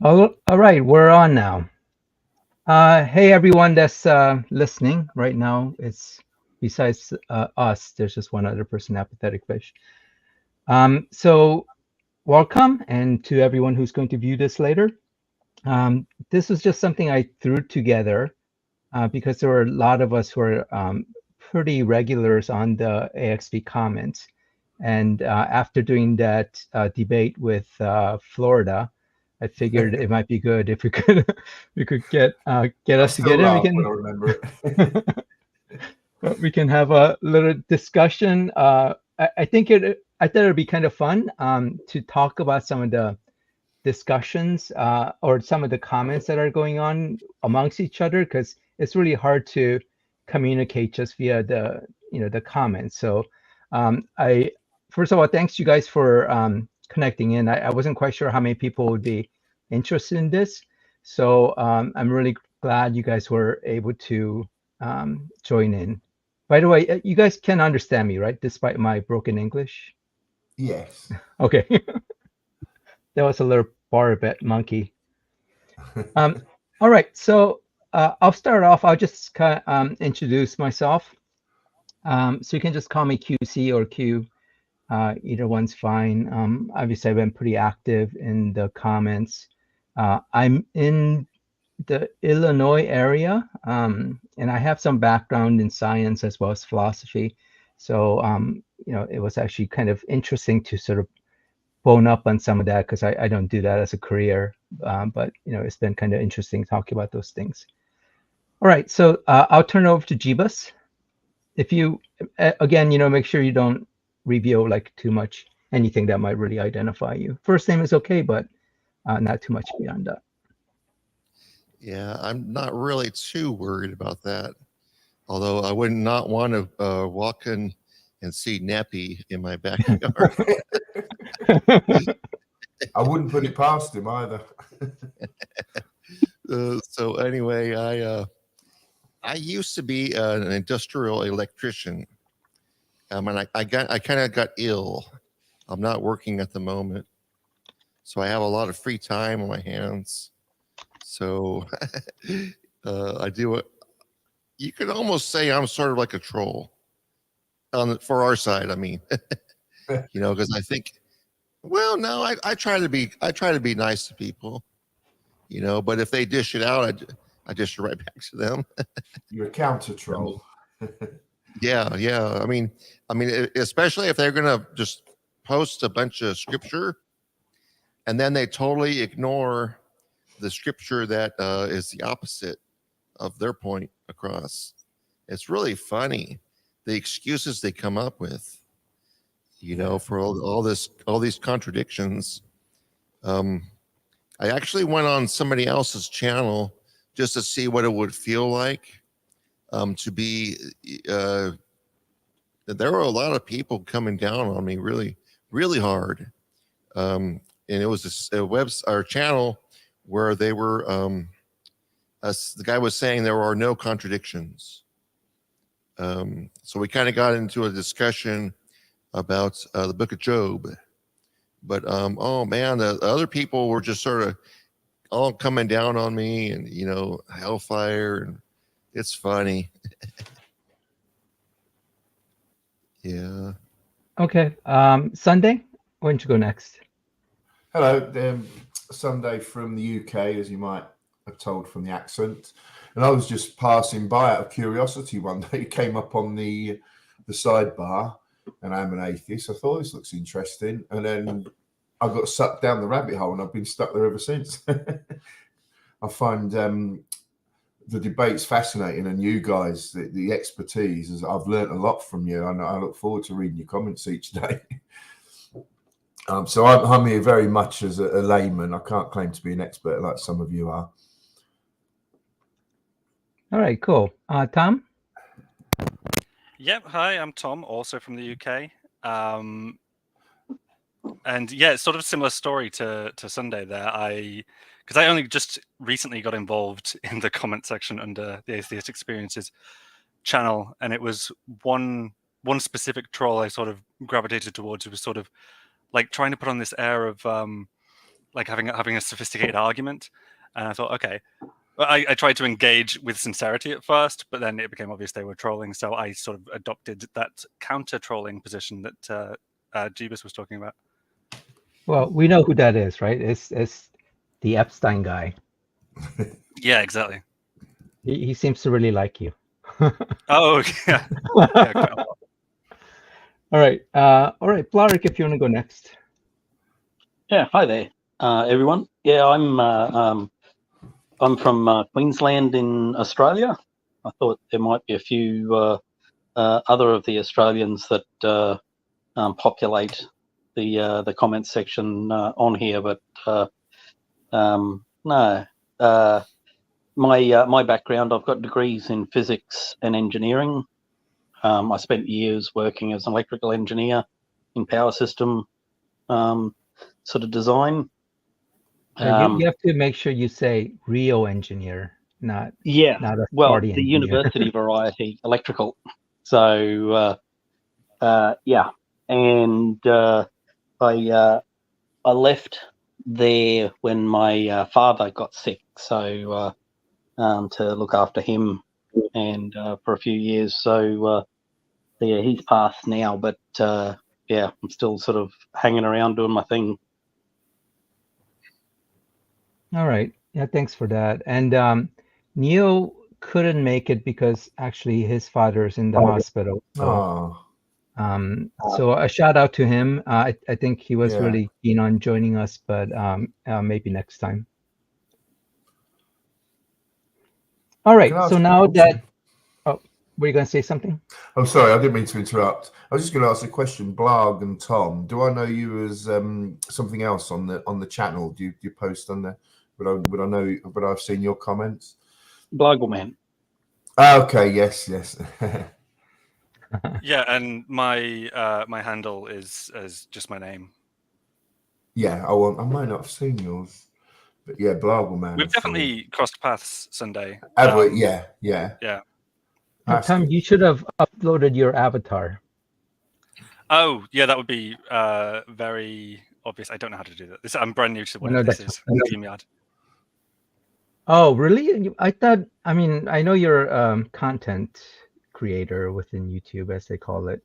All right, we're on now. Hey, everyone that's listening right now. It's besides us, there's just one other person, Apathetic Fish. So welcome, and to everyone who's going to view this later. This was just something I threw together because there were a lot of us who are pretty regulars on the AXP comments. And after doing that debate with Florida, I figured it might be good if we could get us together. We can remember it. we can have a little discussion. I think I thought it'd be kind of fun to talk about some of the discussions or some of the comments that are going on amongst each other, because it's really hard to communicate just via the comments. So I first of all, thanks you guys for connecting in. I wasn't quite sure how many people would be interested in this, so I'm really glad you guys were able to join in. By the way, you guys can understand me, right, despite my broken English? Yes. Okay. That was a little bar bet monkey. All right, so I'll start off. I'll just kind of introduce myself. So you can just call me QC or Q. Either one's fine. Obviously, I've been pretty active in the comments. I'm in the Illinois area, and I have some background in science as well as philosophy. So, it was actually kind of interesting to sort of bone up on some of that because I don't do that as a career. But it's been kind of interesting talking about those things. All right, so I'll turn it over to Jeebus. If you, again, make sure you don't reveal like too much, anything that might really identify you. First name is okay, but not too much beyond that. Yeah, I'm not really too worried about that. Although I would not want to walk in and see Nappy in my backyard. I wouldn't put it past him either. So anyway, I used to be an industrial electrician. And I kind of got ill. I'm not working at the moment, so I have a lot of free time on my hands. So I do it. You could almost say I'm sort of like a troll for our side. I mean, because I think, well, no, I try to be nice to people, but if they dish it out, I dish it right back to them. You're a counter troll. Yeah. I mean, especially if they're gonna just post a bunch of scripture, and then they totally ignore the scripture that is the opposite of their point across. It's really funny the excuses they come up with, for all these contradictions. I actually went on somebody else's channel just to see what it would feel like to be. There were a lot of people coming down on me really, really hard, and it was our channel where they were. The guy was saying there are no contradictions. So we kind of got into a discussion about the book of Job. But, oh man, the other people were just sort of all coming down on me and, hellfire. And it's funny. Yeah. Okay. Sunday, why don't you go next? Hello, Sunday from the UK, as you might have told from the accent. And I was just passing by out of curiosity one day. It came up on the sidebar, and I'm an atheist. I thought this looks interesting. And then I got sucked down the rabbit hole, and I've been stuck there ever since. I find the debate's fascinating, and you guys, the expertise, I've learned a lot from you, and I look forward to reading your comments each day. So I'm here very much as a layman. I can't claim to be an expert like some of you are. All right, cool. Tom? Yep. Hi, I'm Tom, also from the UK. And yeah, it's sort of a similar story to Sunday there. Because I only just recently got involved in the comment section under the Atheist Experiences channel, and it was one specific troll I sort of gravitated towards, who was sort of like trying to put on this air of like having a sophisticated argument, and I thought, okay. Well, I tried to engage with sincerity at first, but then it became obvious they were trolling, so I sort of adopted that counter-trolling position that Jeebus was talking about. Well, we know who that is, right? It's the Epstein guy. Yeah, exactly. He seems to really like you. Oh, yeah. Yeah, quite a lot. All right, Blarick, if you want to go next. Yeah, hi there, everyone. Yeah, I'm from Queensland in Australia. I thought there might be a few other of the Australians that populate the comment section on here, but no. My background, I've got degrees in physics and engineering. I spent years working as an electrical engineer in power system sort of design. You have to make sure you say Rio engineer, not a party the engineer. university variety electrical. So yeah, and I left there when my father got sick, so to look after him, and for a few years. So yeah, he's passed now, but yeah, I'm still sort of hanging around doing my thing. All right. Yeah, thanks for that. And Neo couldn't make it because actually his father's in the hospital. So, so a shout out to him. I think he was really keen on joining us, but maybe next time. All right. So now that, were you going to say something? Oh, sorry, I didn't mean to interrupt. I was just going to ask a question. Blarg and Tom, do I know you as something else on the channel? Do you post on there? Would I know? Would I've seen your comments? Bloggerman. Okay. Yes. Yeah, and my my handle is just my name. Yeah. I might not have seen yours, but yeah, Bloggerman. We've definitely crossed paths Sunday. Yeah. Tom, you should have uploaded your avatar. Oh, yeah, that would be very obvious. I don't know how to do that. I'm brand new to whatever this is. StreamYard. Oh, really? I thought, I mean, I know you're content creator within YouTube, as they call it.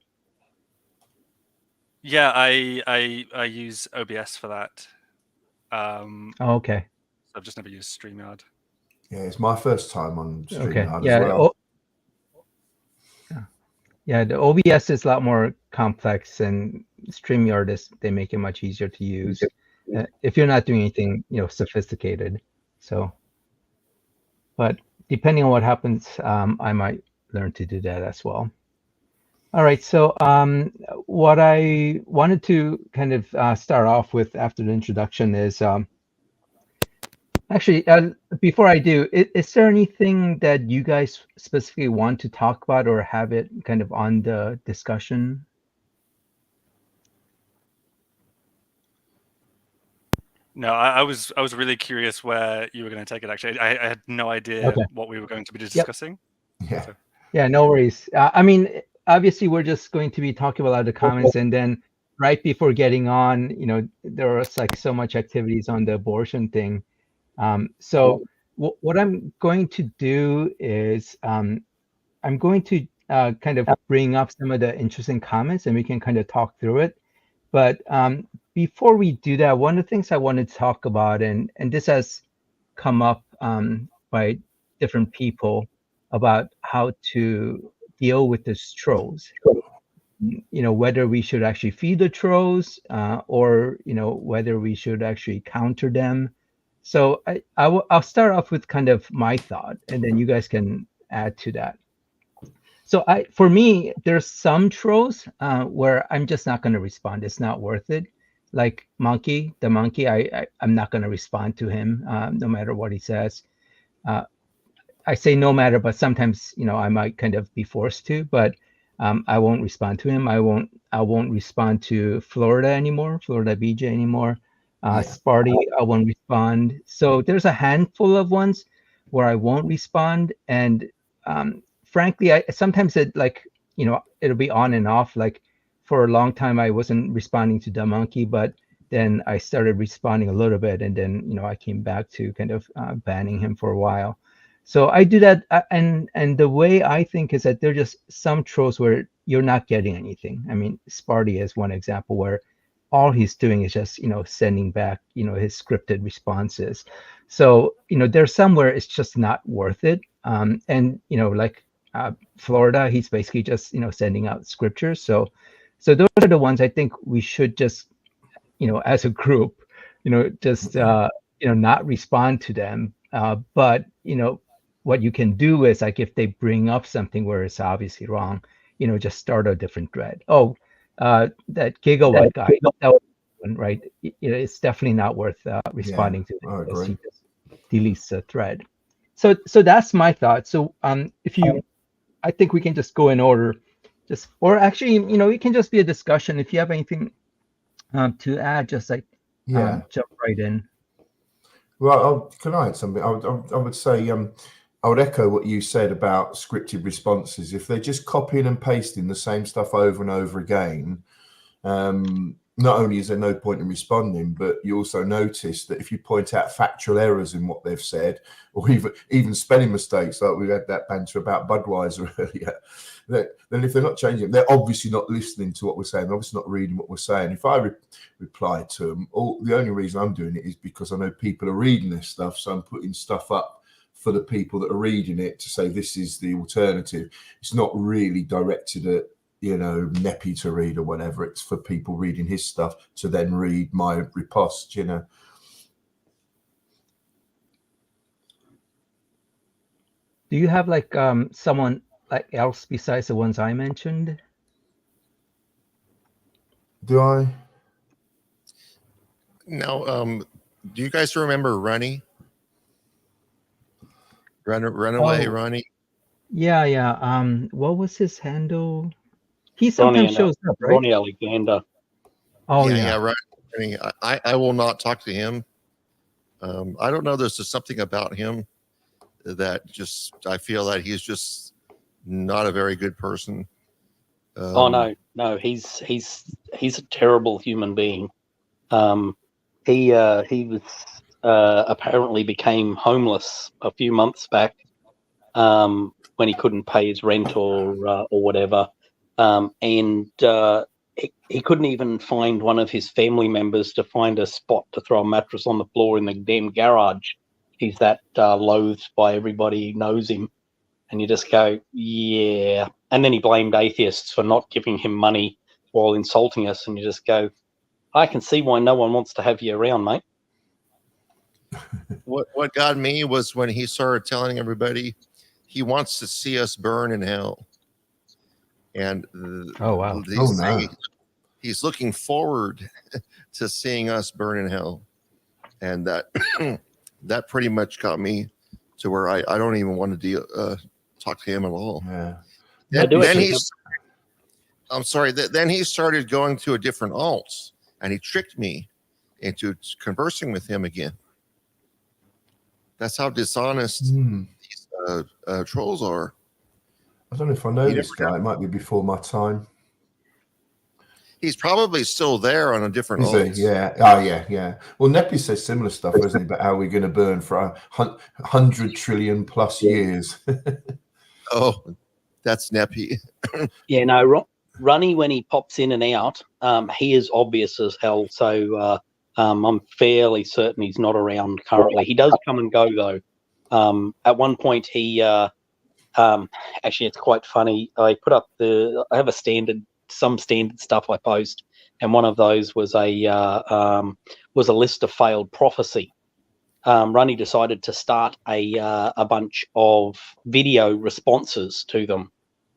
Yeah, I use OBS for that. Okay. So I've just never used StreamYard. Yeah, it's my first time on StreamYard as well. Yeah, the OBS is a lot more complex, and StreamYard they make it much easier to use if you're not doing anything, sophisticated. So, but depending on what happens, I might learn to do that as well. All right. So, what I wanted to kind of start off with after the introduction is actually, before I do, is there anything that you guys specifically want to talk about or have it kind of on the discussion? No, I was really curious where you were going to take it. Actually, I had no idea what we were going to be discussing. Yeah. So. Yeah, no worries. I mean, obviously, we're just going to be talking about the comments, and then right before getting on, there was like so much activities on the abortion thing. So what I'm going to do is I'm going to kind of bring up some of the interesting comments, and we can kind of talk through it. But before we do that, one of the things I wanted to talk about, and this has come up by different people about how to deal with the trolls. Whether we should actually feed the trolls or whether we should actually counter them. So I'll start off with kind of my thought, and then you guys can add to that. So for me, there's some trolls where I'm just not going to respond. It's not worth it. Like the monkey, I'm not going to respond to him no matter what he says. I say no matter, but sometimes I might kind of be forced to. But I won't respond to him. I won't respond to Florida anymore. Florida BJ anymore. Sparty, I won't respond. So there's a handful of ones where I won't respond, and frankly, sometimes it'll be on and off. Like for a long time, I wasn't responding to the monkey, but then I started responding a little bit, and then I came back to kind of banning him for a while. So I do that, and the way I think is that there are just some trolls where you're not getting anything. I mean, Sparty is one example where all he's doing is just sending back his scripted responses. So there's somewhere it's just not worth it. And like Florida, he's basically just sending out scriptures. So those are the ones I think we should just as a group just not respond to them. But what you can do is, like, if they bring up something where it's obviously wrong, just start a different thread. Oh, that gigawatt guy, that was one, right? It's definitely not worth responding to, because he just deletes the thread. So that's my thought. So if you, I think we can just go in order, or actually, it can just be a discussion. If you have anything to add, just like jump right in. Well, can I add something? I would say I would echo what you said about scripted responses. If they're just copying and pasting the same stuff over and over again, not only is there no point in responding, but you also notice that if you point out factual errors in what they've said, or even spelling mistakes, like we had that banter about Budweiser earlier, then if they're not changing, they're obviously not listening to what we're saying. They're obviously not reading what we're saying. If I reply to them, the only reason I'm doing it is because I know people are reading this stuff, so I'm putting stuff up for the people that are reading it to say this is the alternative. It's not really directed at Neppy to read or whatever. It's for people reading his stuff to then read my riposte. Do you have like someone like else besides the ones I mentioned? Do I? No. Do you guys remember Runny? Runaway Ronnie. Yeah. What was his handle? He sometimes shows up, right? Ronnie Alexander. Oh yeah. Ronnie. I will not talk to him. I don't know. There's just something about him that I feel that he's just not a very good person. No, he's a terrible human being. He was apparently became homeless a few months back when he couldn't pay his rent or whatever, and he couldn't even find one of his family members to find a spot to throw a mattress on the floor in the damn garage. He's that loathed by everybody who knows him, and you just go, yeah. And then he blamed atheists for not giving him money while insulting us, and you just go, I can see why no one wants to have you around, mate. What got me was when he started telling everybody he wants to see us burn in hell, and he's looking forward to seeing us burn in hell, and that pretty much got me to where I don't even want to talk to him at all. Yeah. I'm sorry. Then he started going to a different alts, and he tricked me into conversing with him again. That's how dishonest these trolls are. I don't know if I know this guy. It might be before my time. He's probably still there on a different alts. Yeah. Oh, yeah. Well, Neppy says similar stuff, doesn't he? About how we're going to burn for 100 trillion plus years. Oh, that's Neppy. Yeah, no, Runny, when he pops in and out, he is obvious as hell. So I'm fairly certain he's not around currently. He does come and go, though. At one point, he actually, it's quite funny. I have some standard stuff I post, and one of those was a list of failed prophecy. Runny decided to start a bunch of video responses to them,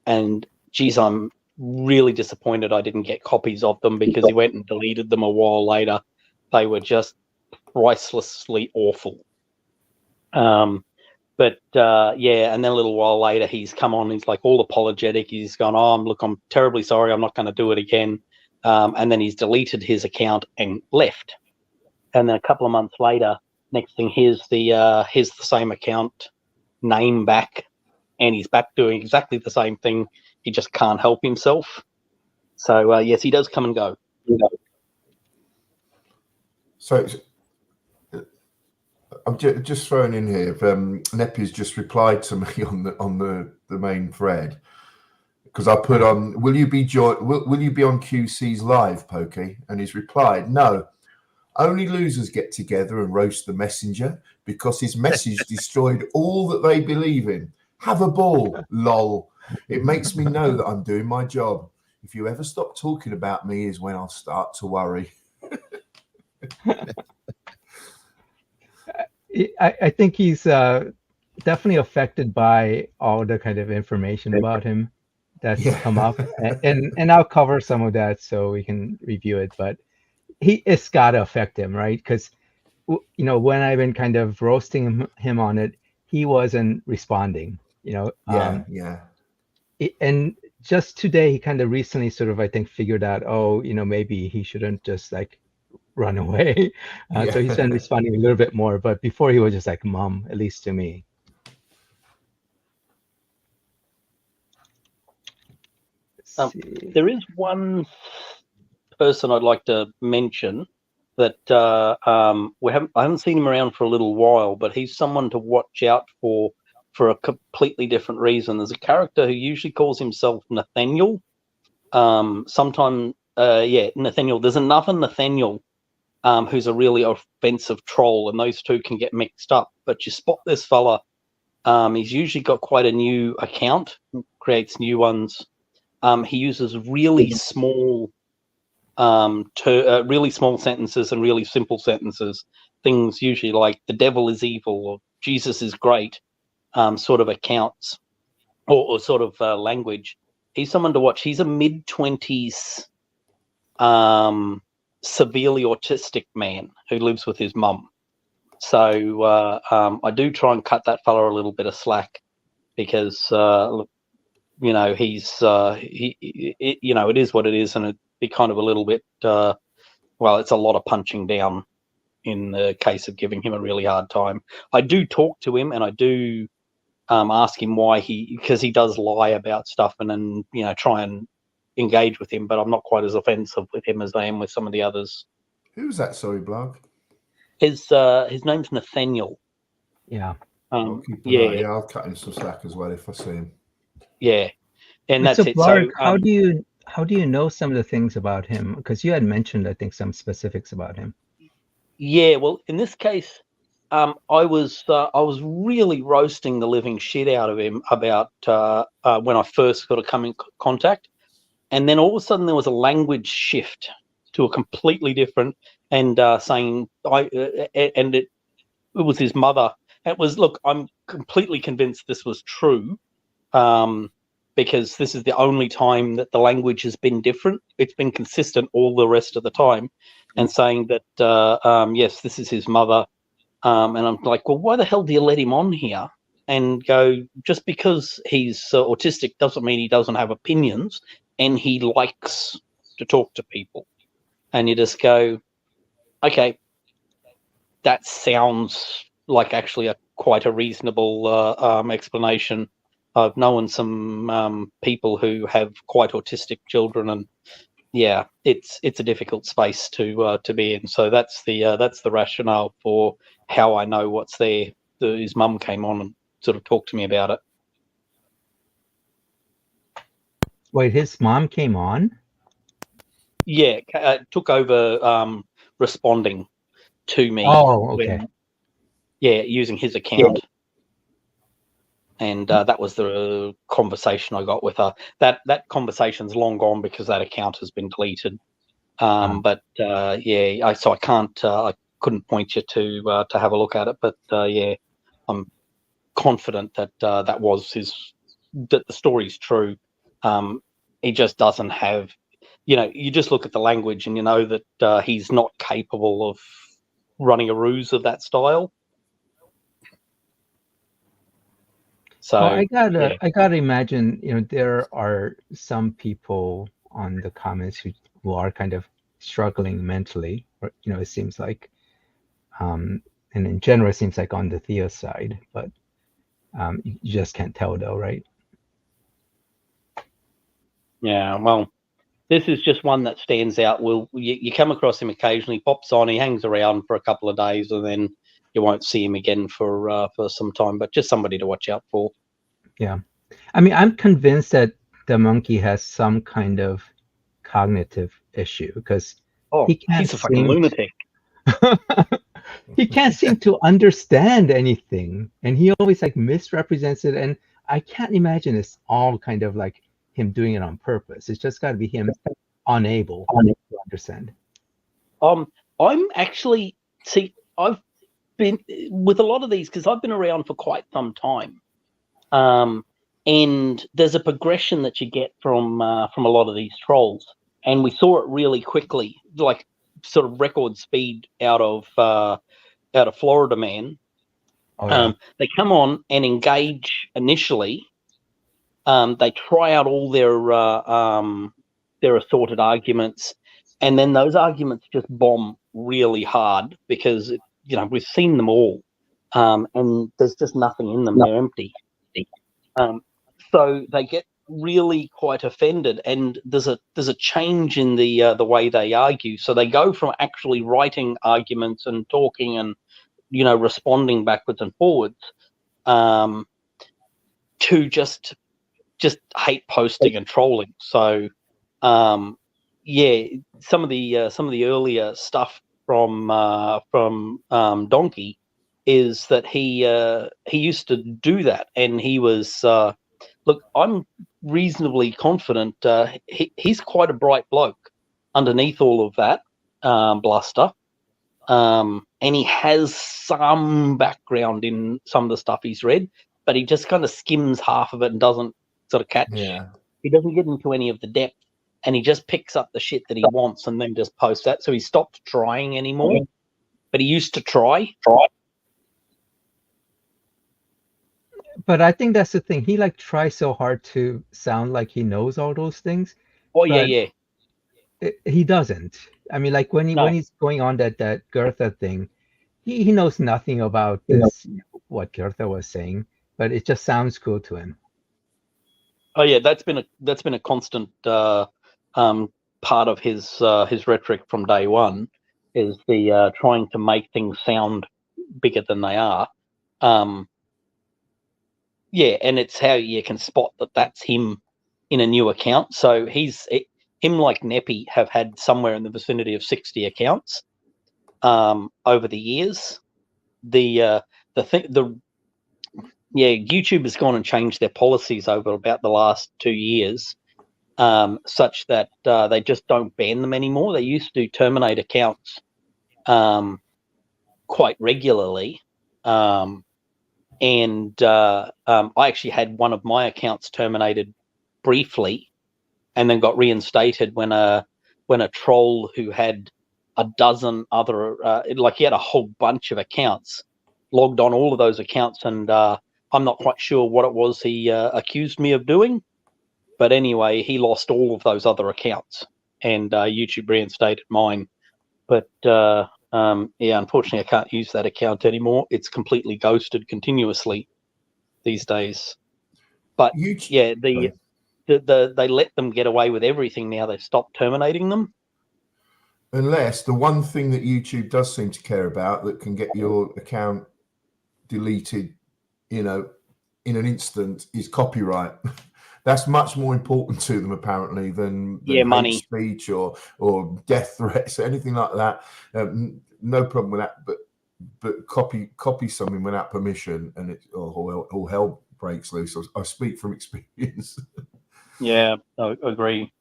and geez, I'm really disappointed I didn't get copies of them, because he went and deleted them a while later. They were just pricelessly awful. But and then a little while later, he's come on. He's like all apologetic. He's gone, I'm terribly sorry. I'm not going to do it again. And then he's deleted his account and left. And then a couple of months later, next thing, here's the same account name back, and he's back doing exactly the same thing. He just can't help himself. So yes, he does come and go. So I'm just throwing in here. Neppy's just replied to me on the main thread, because I put on, will you be on QC's live, Pokey? And he's replied, no. Only losers get together and roast the messenger because his message destroyed all that they believe in. Have a ball, lol. It makes me know that I'm doing my job. If you ever stop talking about me is when I'll start to worry. I think he's definitely affected by all the kind of information about him that's come up, and I'll cover some of that so we can review it. But it's got to affect him, right? Because when I've been kind of roasting him on it, he wasn't responding. And just today, he kind of recently sort of, I think, figured out, maybe he shouldn't just like run away. So he's been responding a little bit more, but before he was just like mum, at least to me. There is one person I'd like to mention that I haven't seen him around for a little while, but he's someone to watch out for a completely different reason. There's a character who usually calls himself Nathaniel. Nathaniel. There's another Nathaniel who's a really offensive troll, and those two can get mixed up. But you spot this fella. He's usually got quite a new account, creates new ones. He uses really small sentences and really simple sentences. Things usually like "the devil is evil" or "Jesus is great," sort of accounts or sort of language. He's someone to watch. He's a mid-20s, severely autistic man who lives with his mum. So I do try and cut that fella a little bit of slack because he's it is what it is, and it'd be kind of a little bit it's a lot of punching down in the case of giving him a really hard time. I do talk to him, and I do ask him why because he does lie about stuff, and then try and engage with him, but I'm not quite as offensive with him as I am with some of the others. Who's that? Sorry, Blog. His name's Nathaniel. Yeah. I'll cut him some slack as well if I see him. Yeah, and that's it. Blarg, So how do you know some of the things about him? Because you had mentioned, I think, some specifics about him. Yeah, well, in this case, I was really roasting the living shit out of him about when I first got to come in contact, and then all of a sudden there was a language shift to a completely different, and saying it was his mother. It was, look, I'm completely convinced this was true, because this is the only time that the language has been different. It's been consistent all the rest of the time, and saying that yes, this is his mother. And I'm like, well, why the hell do you let him on here? And go, just because he's autistic doesn't mean he doesn't have opinions, and he likes to talk to people. And you just go, okay, that sounds like actually quite a reasonable explanation. I've known some people who have quite autistic children, and yeah, it's a difficult space to be in. So that's the rationale for how I know what's there. His mum came on and sort of talked to me about it. Wait, his mom came on? Yeah, took over responding to me. Oh, okay. Using his account. Yeah. And that was the conversation I got with her. That conversation's long gone because that account has been deleted. But so I can't. I couldn't point you to have a look at it. But I'm confident that that the story's true. He just doesn't have. You just look at the language and you know that he's not capable of running a ruse of that style. So I gotta imagine, there are some people on the comments who are kind of struggling mentally, or, it seems like, and in general, it seems like on the Theo side, but you just can't tell though, right? Yeah, well, this is just one that stands out. You come across him occasionally, pops on, he hangs around for a couple of days, and then you won't see him again for some time. But just somebody to watch out for. Yeah, I mean, I'm convinced that the monkey has some kind of cognitive issue because he can't he's a fucking lunatic. He can't seem to understand anything, and he always like misrepresents it. And I can't imagine it's all kind of like him doing it on purpose. It's just got to be him unable to understand. I'm actually I've been with a lot of these because I've been around for quite some time. And there's a progression that you get from a lot of these trolls, and we saw it really quickly, like sort of record speed out of Florida Man. Oh, yeah. They come on and engage initially. They try out all their assorted arguments, and then those arguments just bomb really hard because we've seen them all, and there's just nothing in them. They're empty. So they get really quite offended, and there's a change in the way they argue. So they go from actually writing arguments and talking and responding backwards and forwards to just hate posting and trolling. So some of the earlier stuff from Donkey is that he used to do that, and he was look, I'm reasonably confident he's quite a bright bloke underneath all of that bluster, and he has some background in some of the stuff he's read, but he just kind of skims half of it and doesn't sort of catch. Yeah. He doesn't get into any of the depth, and he just picks up the shit that he wants and then just posts that. So he stopped trying anymore, but he used to try. But I think that's the thing. He like tries so hard to sound like he knows all those things. Oh yeah. He doesn't. I mean, like when he's going on that Goethe thing, he knows nothing about this, what Goethe was saying, but it just sounds cool to him. Oh yeah, that's been a constant part of his rhetoric from day one, is the trying to make things sound bigger than they are. Yeah, and it's how you can spot that that's him in a new account. So him like Neppy have had somewhere in the vicinity of 60 accounts over the years. YouTube has gone and changed their policies over about the last 2 years, such that they just don't ban them anymore. They used to terminate accounts quite regularly. And I actually had one of my accounts terminated briefly, and then got reinstated when a troll who had a dozen other he had a whole bunch of accounts, logged on all of those accounts, and I'm not quite sure what it was he accused me of doing, but anyway, he lost all of those other accounts, and YouTube reinstated mine. But unfortunately, I can't use that account anymore. It's completely ghosted continuously these days. But they let them get away with everything now. They've stopped terminating them. Unless the one thing that YouTube does seem to care about that can get your account deleted, in an instant, is copyright. That's much more important to them, apparently, than money, speech or death threats, anything like that. No problem with that, but copy something without permission, and it's all hell breaks loose. I speak from experience. Yeah, I agree.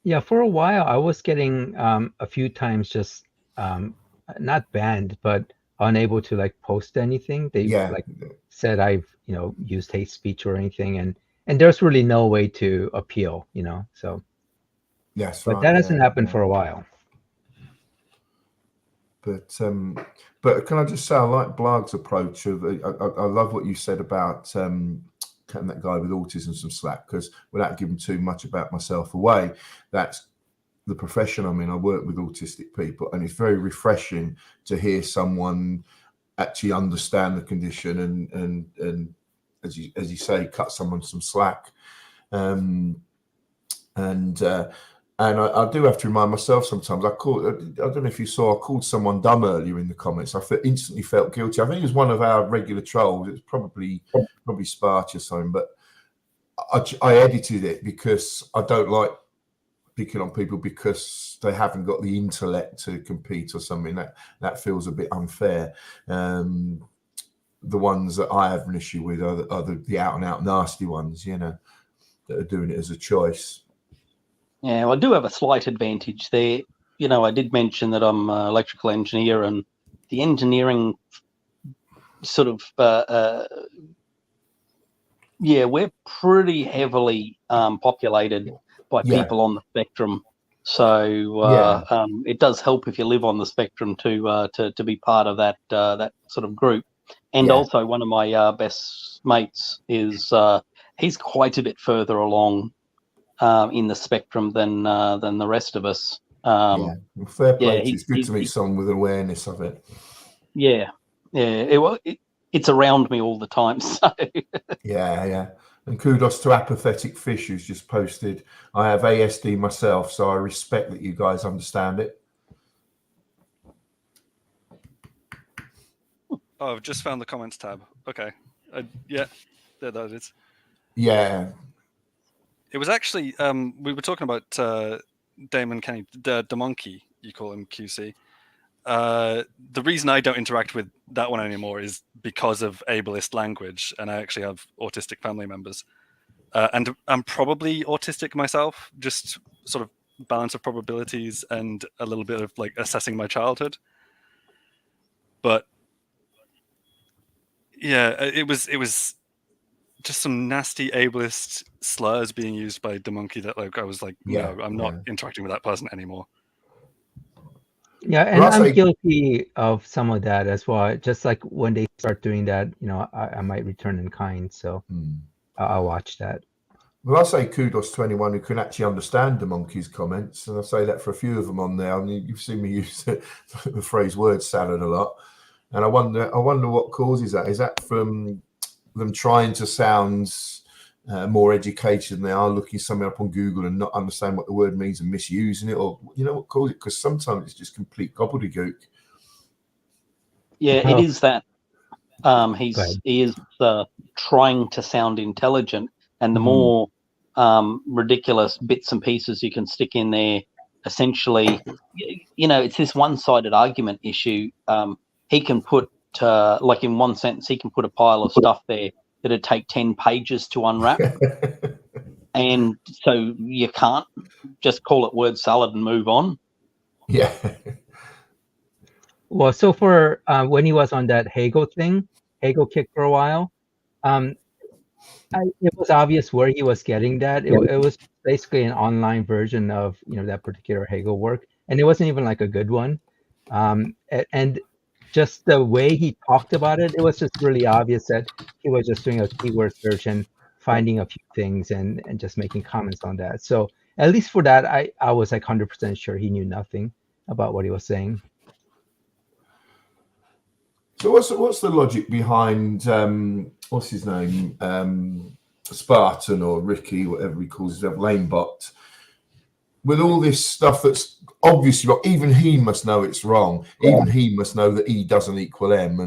Yeah, for a while I was getting a few times just not banned, but unable to like post anything. They said I've used hate speech or anything, and there's really no way to appeal, so yes, but that hasn't happened for a while. But can I just say, I like Blarg's approach of I love what you said about cutting that guy with autism some slack, because without giving too much about myself away, that's the profession I'm in. I work with autistic people, and it's very refreshing to hear someone actually understand the condition and as you say, cut someone some slack. And I do have to remind myself sometimes. I don't know if you saw, I called someone dumb earlier in the comments. I instantly felt guilty. I think it was one of our regular trolls. It was probably Sparch or something, but I edited it because I don't like picking on people because they haven't got the intellect to compete or something. That feels a bit unfair. The ones that I have an issue with are the out and out nasty ones, that are doing it as a choice. Yeah, well, I do have a slight advantage there. I did mention that I'm an electrical engineer, and the engineering sort of, we're pretty heavily populated by people on the spectrum. So it does help if you live on the spectrum to be part of that sort of group. And also, one of my best mates is he's quite a bit further along in the spectrum than the rest of us. Fair play. It's good to meet someone with awareness of it. Yeah. It's around me all the time. So yeah. And kudos to Apathetic Fish, who's just posted, I have ASD myself, so I respect that you guys understand it. Oh, I've just found the comments tab. Okay. There that is. Yeah. It was actually, we were talking about Damon Kenny, the monkey, you call him QC. The reason I don't interact with that one anymore is because of ableist language, and I actually have autistic family members. And I'm probably autistic myself, just sort of balance of probabilities and a little bit of like assessing my childhood. But yeah, it was just some nasty ableist slurs being used by the monkey that I was like, no, I'm not interacting with that person anymore. Yeah, and I'm guilty of some of that as well. Just like when they start doing that, I might return in kind. So I'll watch that. Well, I say kudos to anyone who can actually understand the monkey's comments, and I say that for a few of them on there. I mean, you've seen me use the phrase "word salad" a lot, and I wonder what causes that. Is that from them trying to sound more educated than they are, looking something up on Google and not understand what the word means and misusing it, or what causes it? Because sometimes it's just complete gobbledygook. Yeah, it is that. He is trying to sound intelligent, and the more ridiculous bits and pieces you can stick in there, essentially, it's this one-sided argument issue. He can put, like in one sentence, he can put a pile of stuff there that'd take 10 pages to unwrap. And so you can't just call it word salad and move on. Yeah. Well, so for when he was on that Hegel kick for a while, it was obvious where he was getting that. It was basically an online version of that particular Hegel work, and it wasn't even like a good one. And just the way he talked about it, it was just really obvious that he was just doing a keyword search and finding a few things and just making comments on that. So at least for that, I was like 100% sure he knew nothing about what he was saying. So what's the logic behind what's his name, Spartan or Ricky, whatever he calls himself, Lanebot, with all this stuff that's obviously wrong? Even he must know it's wrong. Even he must know that E doesn't equal M,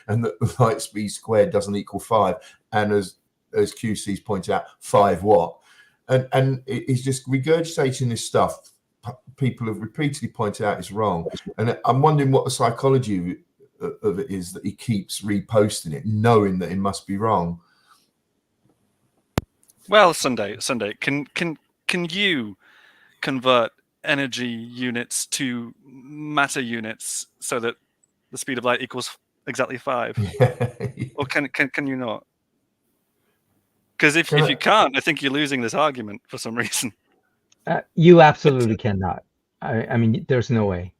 and that light speed squared doesn't equal 5. And as QC's pointed out, 5 what? And he's just regurgitating this stuff. People have repeatedly pointed out it's wrong, and I'm wondering what the psychology of it is that he keeps reposting it, knowing that it must be wrong. Well, Sunday, can you convert energy units to matter units so that the speed of light equals exactly 5? Or can you not? Because if you can't, I think you're losing this argument for some reason. You absolutely cannot. I mean, there's no way.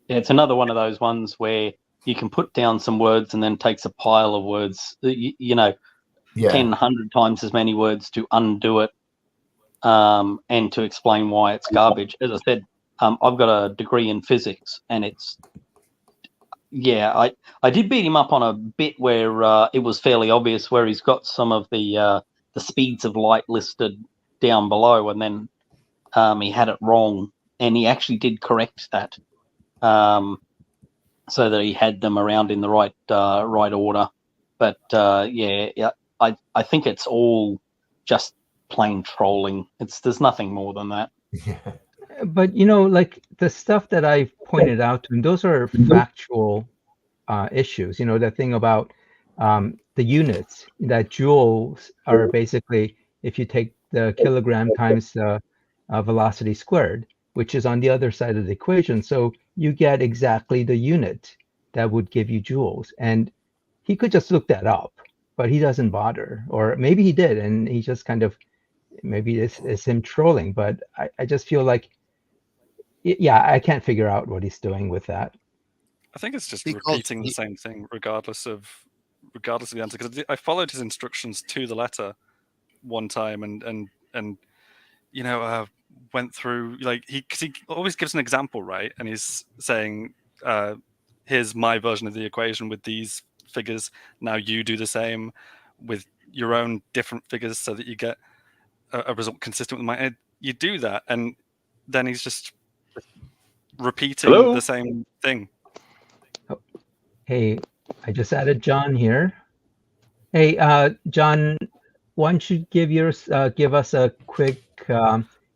Yeah, it's another one of those ones where you can put down some words and then takes a pile of words, 10, 100 times as many words to undo it and to explain why it's garbage. As I said, I've got a degree in physics, and it's, I did beat him up on a bit where it was fairly obvious, where he's got some of the speeds of light listed down below, and then he had it wrong, and he actually did correct that, so that he had them around in the right order. But I think it's all just plain trolling. There's nothing more than that. Yeah. But like the stuff that I pointed out to him, those are factual issues. The thing about the units, that joules are basically, if you take the kilogram times the velocity squared, which is on the other side of the equation, so you get exactly the unit that would give you joules. And he could just look that up, but he doesn't bother. Or maybe he did, and he just kind of, maybe this is him trolling. But I just feel like, yeah, I can't figure out what he's doing with that. I think it's just repeating the same thing regardless of the answer, because I followed his instructions to the letter one time, and went through, like, because he always gives an example, right? And he's saying, here's my version of the equation with these figures, now you do the same with your own different figures so that you get a result consistent with mine. You do that, and then he's just repeating the same thing. Oh, hey, I just added John here. Hey, John, why don't you give us a quick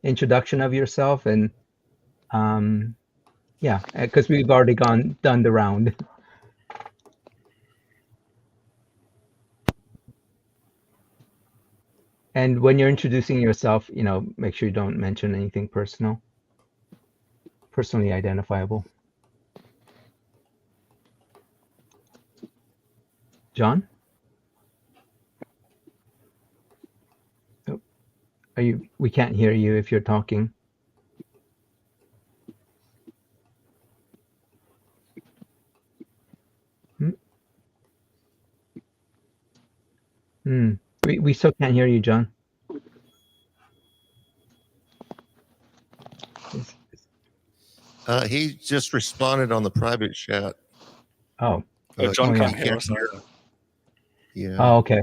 introduction of yourself, and yeah, because we've already done the round. And when you're introducing yourself, make sure you don't mention anything personally identifiable. John? Oh, we can't hear you if you're talking. We still can't hear you, John. He just responded on the private chat. Oh. John can't hear us. Yeah. Oh, okay.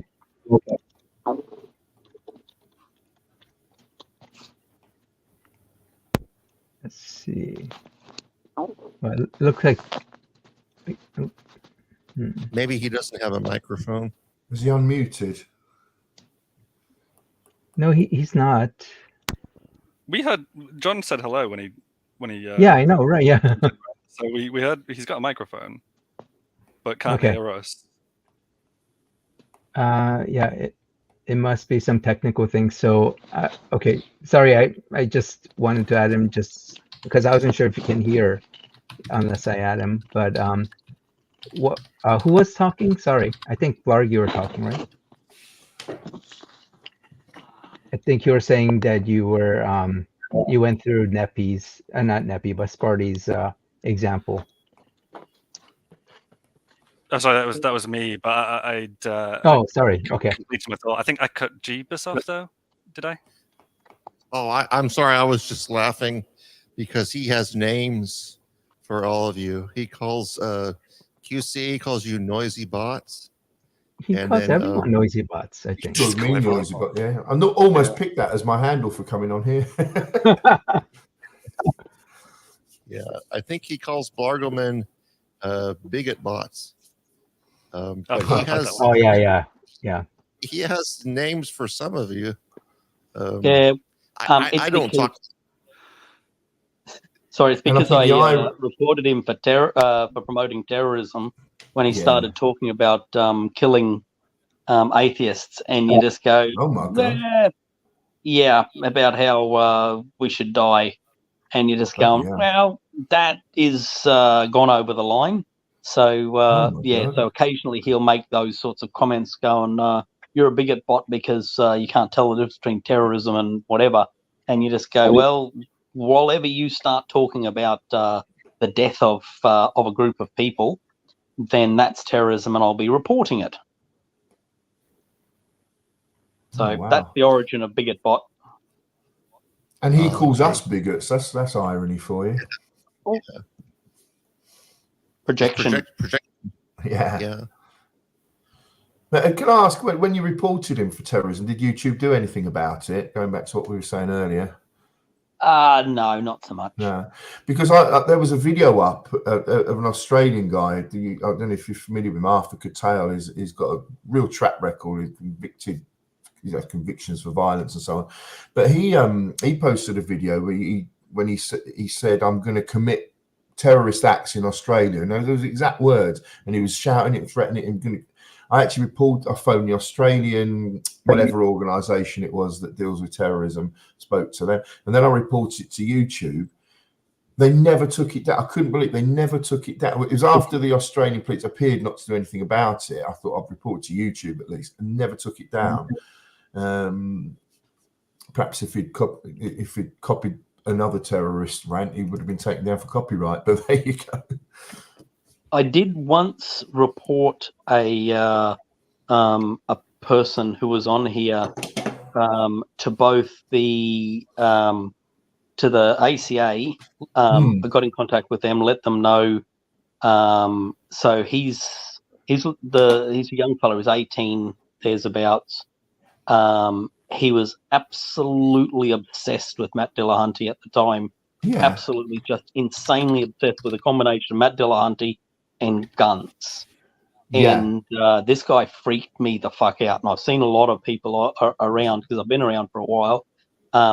Let's see. Well, it looks like. Maybe he doesn't have a microphone. Is he unmuted? No, he's not. We heard John said hello when he. Yeah, I know, right? Yeah. So we heard he's got a microphone, but can't Okay. hear us. Yeah, it must be some technical thing. So, okay, sorry, I just wanted to add him just because I wasn't sure if you can hear unless I add him. But who was talking? Sorry, I think Blarg, you were talking, right? I think you were saying that you were you went through Neppy's, not Neppy, but Sparty's example. Oh, sorry, that was me. But I'd. Oh, sorry. Okay. Completed my thought. I think I cut Jeebus off though. Did I? Oh, I'm sorry. I was just laughing because he has names for all of you. He calls QC calls you noisy bots. He calls everyone noisy bots, I think. Calls me noisy bot, yeah. I almost picked that as my handle for coming on here. Yeah, I think he calls Blargoman bigot bots. But he has. Oh yeah. He has names for some of you. Yeah. I don't talk. Sorry, it's because I reported him for promoting terrorism when he started talking about killing atheists, and you just go, "Oh my god!" Yeah, about how we should die, and you're just going, well, that is gone over the line. So so occasionally he'll make those sorts of comments, going, "You're a bigot bot because you can't tell the difference between terrorism and whatever," and you just go, well, whenever you start talking about the death of a group of people, then that's terrorism, and I'll be reporting it. So that's the origin of bigot bot. And he calls us bigots. That's irony for you. Yeah. Projection. Projection. Yeah. Yeah. But can I ask, when you reported him for terrorism, did YouTube do anything about it? Going back to what we were saying earlier. No, not so much. No, because there was a video up of an Australian guy. I don't know if you're familiar with him. Arthur Cattell. He's got a real track record. He's convicted, convictions for violence and so on. But he posted a video where he said, "I'm going to commit terrorist acts in Australia." And those exact words. And he was shouting it, threatening it. I actually I phoned the Australian, whatever organisation it was that deals with terrorism, spoke to them, and then I reported it to YouTube. They never took it down. I couldn't believe they never took it down. It was after the Australian police appeared not to do anything about it. I thought I'd report to YouTube at least, and never took it down. Perhaps if he'd copied another terrorist rant, he would have been taken down for copyright. But there you go. I did once report a person who was on here to both the to the ACA. I got in contact with them, let them know. So he's a young fellow. He's 18. Thereabouts. He was absolutely obsessed with Matt Dillahunty at the time. Yeah. Absolutely, just insanely obsessed with a combination of Matt Dillahunty and guns. Yeah. And this guy freaked me the fuck out. And I've seen a lot of people around because I've been around for a while.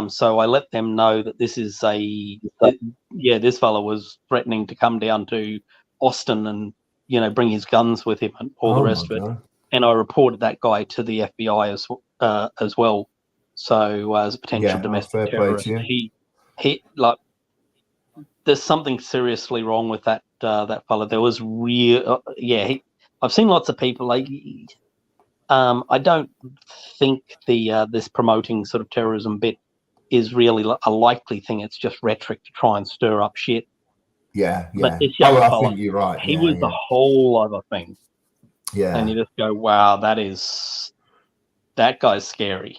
So I let them know that this is this fella was threatening to come down to Austin and, bring his guns with him and all the rest of it. God. And I reported that guy to the FBI as well. So as a potential domestic terrorist, he there's something seriously wrong with that fella. There was I've seen lots of people I don't think this promoting sort of terrorism bit is really a likely thing. It's just rhetoric to try and stir up shit. Yeah. But this young fella, I think you're right. He was a whole other thing. Yeah. And you just go, wow, that guy's scary.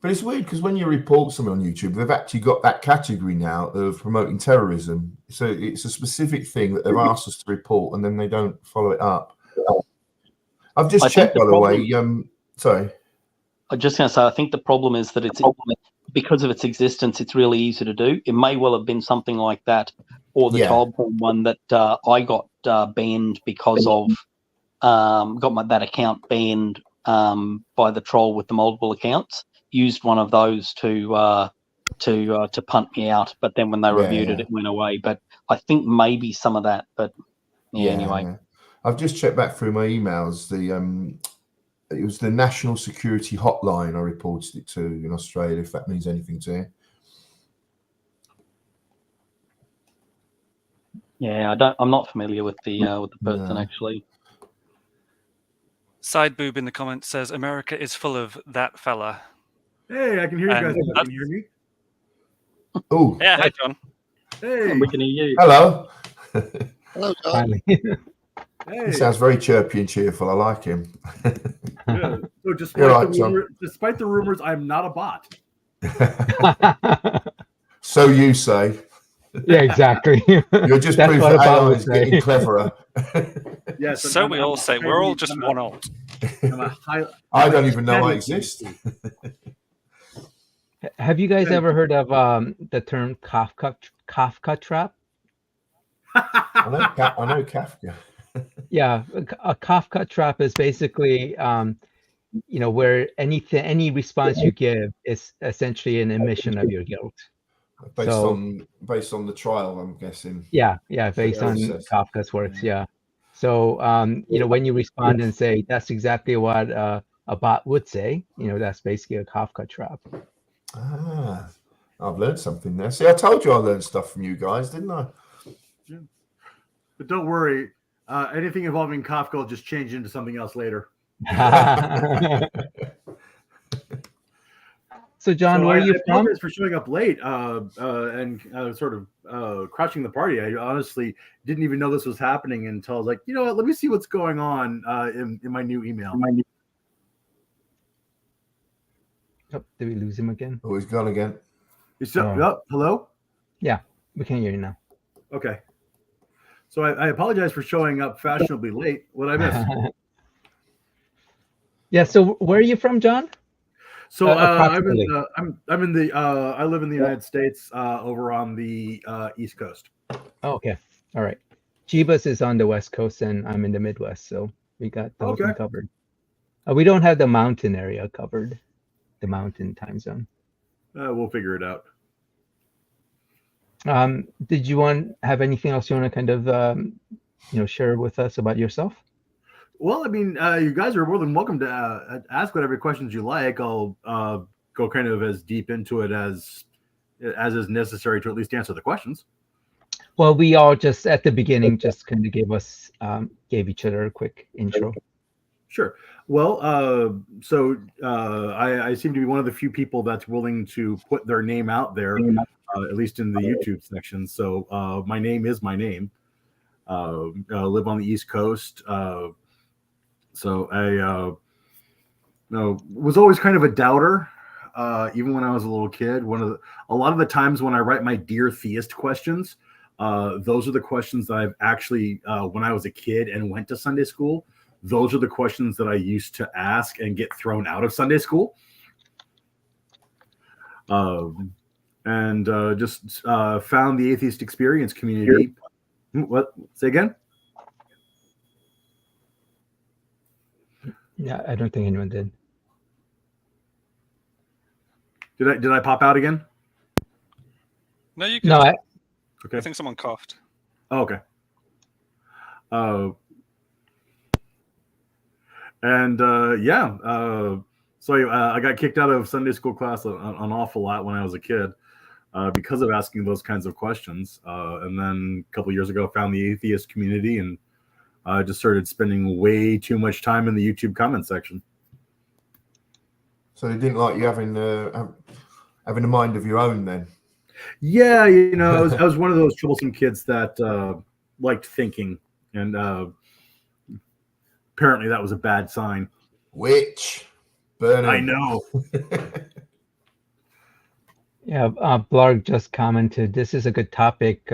But it's weird because when you report something on YouTube, they've actually got that category now of promoting terrorism. So it's a specific thing that they've asked us to report, and then they don't follow it up. I've just checked, by the way. Sorry. I'm just going to say, I think the problem is that it's because of its existence, it's really easy to do. It may well have been something like that, or the child porn one that I got banned because of that account banned by the troll with the multiple accounts. Used one of those to punt me out, but then when they reviewed it went away. But I think maybe some of that. But anyway, I've just checked back through my emails. It was the National Security Hotline I reported it to in Australia. If that means anything to you. Yeah, I'm not familiar with the person actually. Side boob in the comments says America is full of that fella. Hey, I can hear you guys. Can you hear me? Oh, yeah. Hi, John. Hey, we can hear you. Hello. Hello, John. He sounds very chirpy and cheerful. I like him. Yeah. So despite the rumors, I'm not a bot. So you say. Yeah, exactly. You're just proof that AI is getting cleverer. Yes. So we all say we're all just one alt. I don't even know I exist. Have you guys ever heard of the term Kafka trap? I know Kafka. Yeah, a Kafka trap is basically, where any response you give is essentially an admission of your guilt. Based on the trial, I'm guessing. Yeah, based on Kafka's works, yeah. So, when you respond and say that's exactly what a bot would say, that's basically a Kafka trap. Ah, I've learned something there. See, I told you I learned stuff from you guys, didn't I? Yeah. But don't worry, anything involving Kafka will just change into something else later. So, John, where are you from? For showing up late and sort of crashing the party. I honestly didn't even know this was happening until I was like, you know what? Let me see what's going on in my new email. Oh, did we lose him again? Oh, he's gone again. Hello? Yeah, we can hear you now. Okay. So I apologize for showing up fashionably late. What I missed? Yeah. So where are you from, John? So Approximately. I live in the United States, over on the East Coast. Oh, okay. All right. Jeebus is on the West Coast, and I'm in the Midwest, so we got the whole thing Okay. covered. We don't have the mountain area covered, the mountain time zone. We'll figure it out. Did you have anything else you want to kind of share with us about yourself? Well, I mean, you guys are more than welcome to ask whatever questions you like. I'll go kind of as deep into it as is necessary to at least answer the questions. Well, we all just at the beginning just kind of gave each other a quick intro. Sure. Well, I seem to be one of the few people that's willing to put their name out there, at least in the YouTube section. So my name is my name. I live on the East Coast. So I was always kind of a doubter, even when I was a little kid. A lot of the times when I write my Dear Theist questions, those are the questions that I've actually, when I was a kid and went to Sunday school, those are the questions that I used to ask and get thrown out of Sunday school. And just found the atheist experience community. What? Say again? Yeah, I don't think anyone did. Did I pop out again? No, you can. No, Okay. I think someone coughed. Oh, okay. And so I got kicked out of Sunday school class an awful lot when I was a kid because of asking those kinds of questions. And then a couple of years ago, found the atheist community and just started spending way too much time in the YouTube comment section. So they didn't like you having a mind of your own then? Yeah, I was one of those troublesome kids that liked thinking, and apparently that was a bad sign. Witch. Burn I know. Yeah, Blarg just commented, this is a good topic.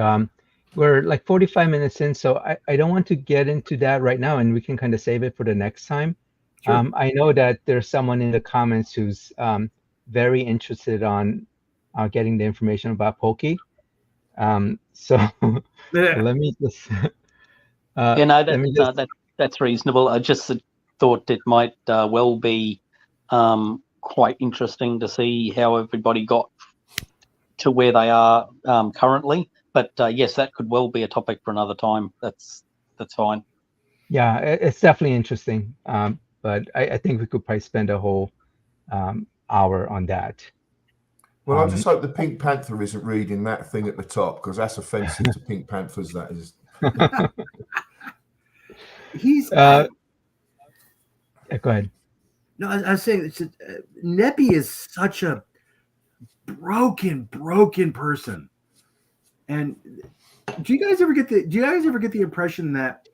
We're like 45 minutes in, so I don't want to get into that right now, and we can kind of save it for the next time. Sure. I know that there's someone in the comments who's very interested on getting the information about Pokey. So let me just... that's reasonable. I just thought it might well be quite interesting to see how everybody got to where they are currently. But yes, that could well be a topic for another time. That's fine. Yeah, it's definitely interesting. But I think we could probably spend a whole hour on that. Well, I just hope the Pink Panther isn't reading that thing at the top, because that's offensive to Pink Panthers, that is. He's go ahead. No, I was saying Neppy is such a broken person. And do you guys ever get the impression that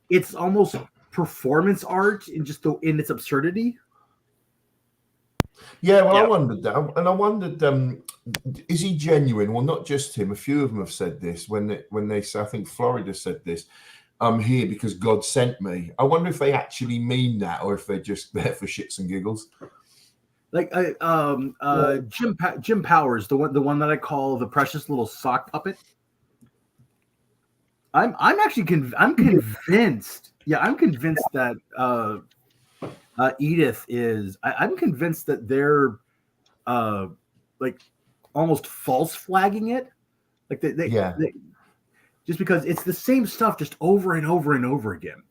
it's almost performance art in its absurdity? Yeah, well, yeah. I wondered that, and I wondered, is he genuine? Well, not just him. A few of them have said this when they say, I think Florida said this. I'm here because God sent me. I wonder if they actually mean that, or if they're just there for shits and giggles. Like Jim Powers, the one that I call the precious little sock puppet. I'm convinced. Yeah, I'm convinced that Edith is. I'm convinced that they're like almost false flagging it. Like they just because it's the same stuff just over and over and over again.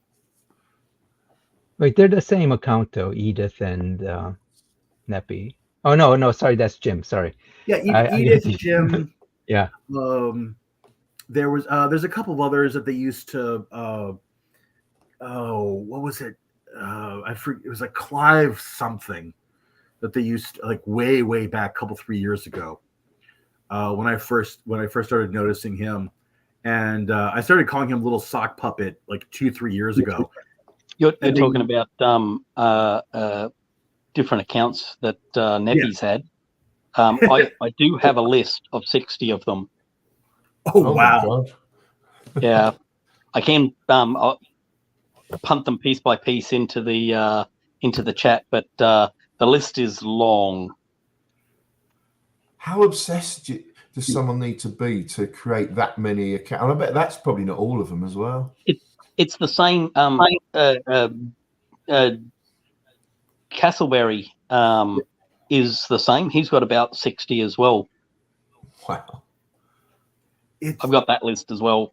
Wait, they're the same account though, Edith and Neppy. Oh no, sorry, that's Jim. Sorry. Yeah, Edith, Jim. Yeah. There's a couple of others that they used to. What was it? I forget. It was like Clive something that they used like way back, 3 years ago. When I first started noticing him, and I started calling him Little Sock Puppet like 2-3 years ago. You're talking about different accounts that Neppy's had. I do have a list of 60 of them. Oh wow! Yeah, I can punt them piece by piece into the into the chat, but the list is long. How obsessed does someone need to be to create that many accounts? And I bet that's probably not all of them as well. It's the same. Castleberry is the same. He's got about 60 as well. Wow. I've got that list as well.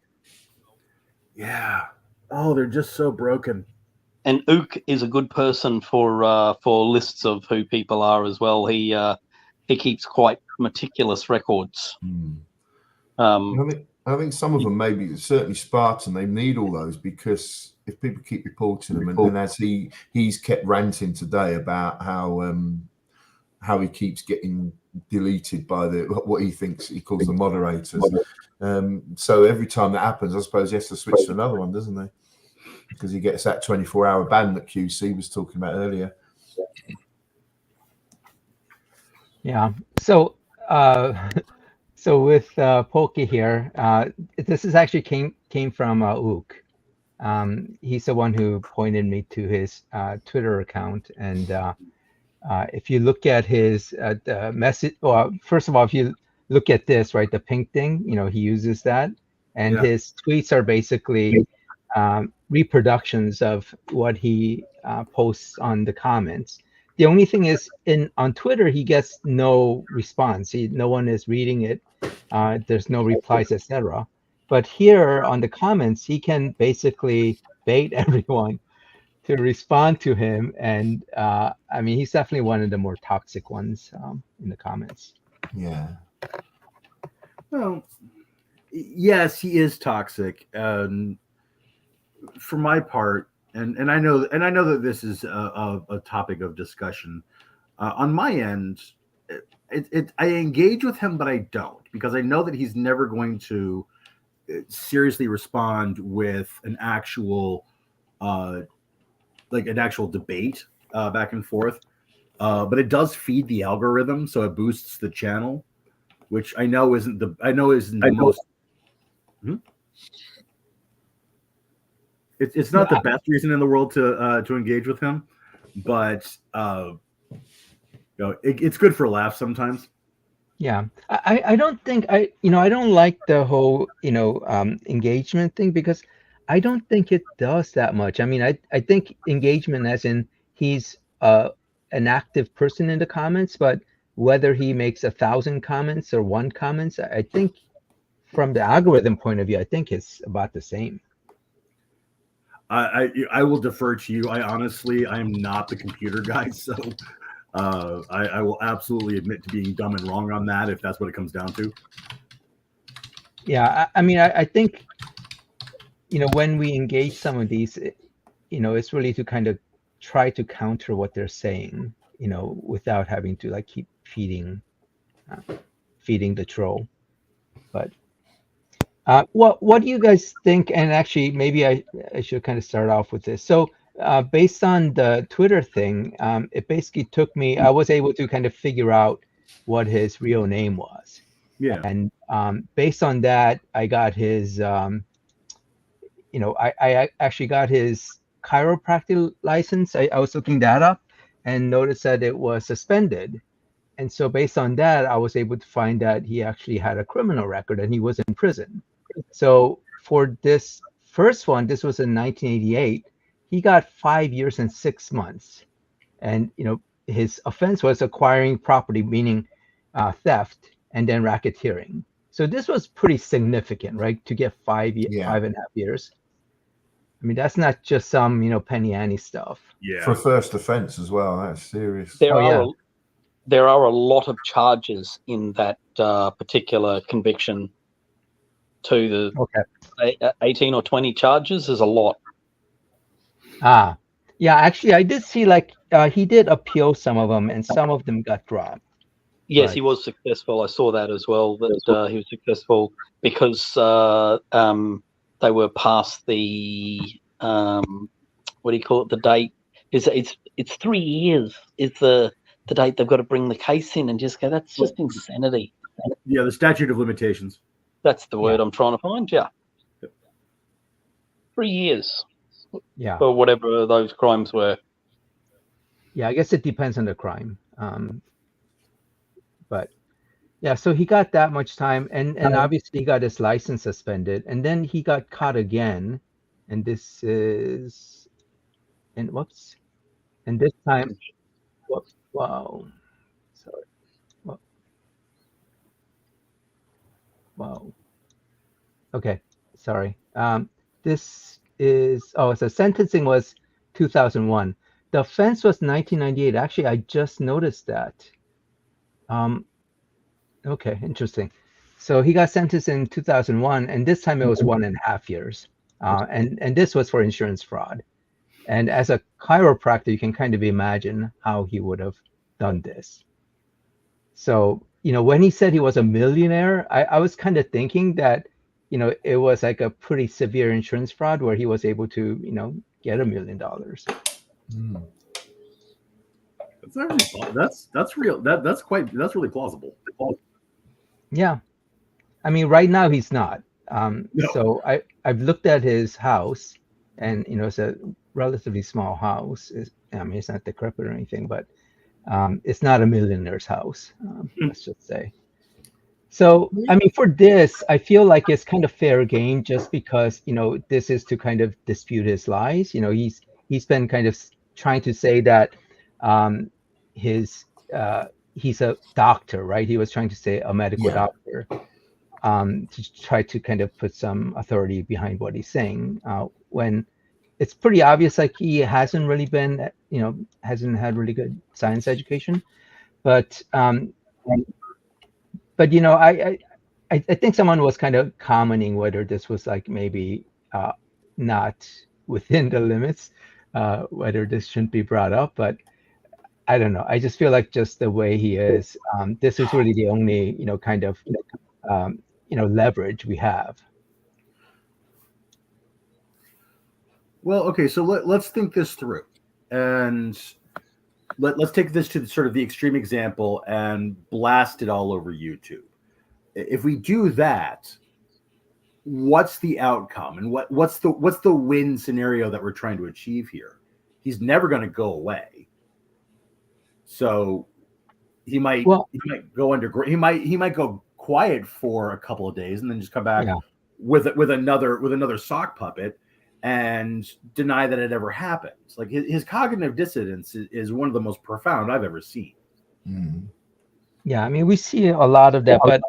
Yeah. Oh, they're just so broken. And Ook is a good person for lists of who people are as well. He keeps quite meticulous records. I think some of them, maybe certainly Spartan, they need all those, because if people keep reporting them, and as he's kept ranting today about how he keeps getting deleted by what he calls the moderators. So every time that happens, I suppose he has to switch to another one, doesn't he? Because he gets that 24-hour ban that QC was talking about earlier. Yeah. So with Polky here, this is actually came from Ook. He's the one who pointed me to his Twitter account, and if you look at his the message, well, first of all, if you look at this, right, the pink thing, he uses that, and his tweets are basically reproductions of what he posts on the comments. The only thing is, on Twitter, he gets no response. No one is reading it. There's no replies, etc. But here on the comments, he can basically bait everyone to respond to him. And I mean, he's definitely one of the more toxic ones in the comments. Yeah. Well, yes, he is toxic. For my part, and I know that this is a topic of discussion. On my end, I engage with him, but I don't, because I know that he's never going to seriously respond with an actual debate back and forth. But it does feed the algorithm, so it boosts the channel, which I know isn't the most. It's not the best reason in the world to engage with him, but it's good for a laugh sometimes. Yeah, I don't think I don't like the whole engagement thing, because I don't think it does that much. I mean, I think engagement as in he's an active person in the comments, but whether he makes 1,000 comments or 1 comments, I think from the algorithm point of view, I think it's about the same. I will defer to you. I am not the computer guy, so I will absolutely admit to being dumb and wrong on that if that's what it comes down to. Yeah, I mean, I think when we engage some of these, it's really to kind of try to counter what they're saying, without having to keep feeding the troll. But what do you guys think? And actually, maybe I should kind of start off with this. So based on the Twitter thing, it basically took me, I was able to kind of figure out what his real name was. Yeah. And based on that, I got his, I actually got his chiropractic license. I was looking that up and noticed that it was suspended. And so based on that, I was able to find that he actually had a criminal record and he was in prison. So for this first one, this was in 1988, he got 5 years and 6 months. And, his offense was acquiring property, meaning theft, and then racketeering. So this was pretty significant, right? To get 5.5 years. I mean, that's not just some, penny ante stuff. Yeah. For first offense as well. That's serious. There are a lot of charges in that particular conviction. To the 18 or 20 charges is a lot. Yeah, actually, I did see he did appeal some of them, and some of them got dropped. Yes, he was successful. I saw that as well. That he was successful because they were past the what do you call it? The date it's 3 years. It's the date they've got to bring the case in, and just go. That's just insanity. Yeah, the statute of limitations. That's the word I'm trying to find. Yeah. 3 years. Yeah. For whatever those crimes were. Yeah, I guess it depends on the crime. But yeah, so he got that much time, and obviously he got his license suspended, and then he got caught again, and this is, and whoops, and this time, whoops, wow, sorry, wow, okay, sorry. This is, oh, so sentencing was 2001. The offense was 1998. Actually, I just noticed that. Okay, interesting. So he got sentenced in 2001, and this time it was 1.5 years. And this was for insurance fraud. And as a chiropractor, you can kind of imagine how he would have done this. So, when he said he was a millionaire, I was kind of thinking that, it was like a pretty severe insurance fraud where he was able to, get $1 million. That's real. That's really plausible. Yeah. I mean, right now he's not. No. So I've looked at his house, and it's a relatively small house. I mean, it's not decrepit or anything, but it's not a millionaire's house. Let's just say. So I mean, for this, I feel like it's kind of fair game, just because this is to kind of dispute his lies. He's been kind of trying to say that he's a doctor, right? He was trying to say a medical doctor. To try to kind of put some authority behind what he's saying, when it's pretty obvious, like he hasn't really been, hasn't had really good science education. But I think someone was kind of commenting whether this was like maybe not within the limits, whether this shouldn't be brought up. But I don't know. I just feel like just the way he is, this is really the only, kind of leverage we have. Well, okay, so let's think this through, and let's take this to sort of the extreme example and blast it all over YouTube. If we do that, what's the outcome, and what's the win scenario that we're trying to achieve here? He's never going to go away, so he might go he might go quiet for a couple of days and then just come back with another sock puppet and deny that it ever happened. Like his cognitive dissonance is one of the most profound I've ever seen. Mm. Yeah, I mean, we see a lot of that, but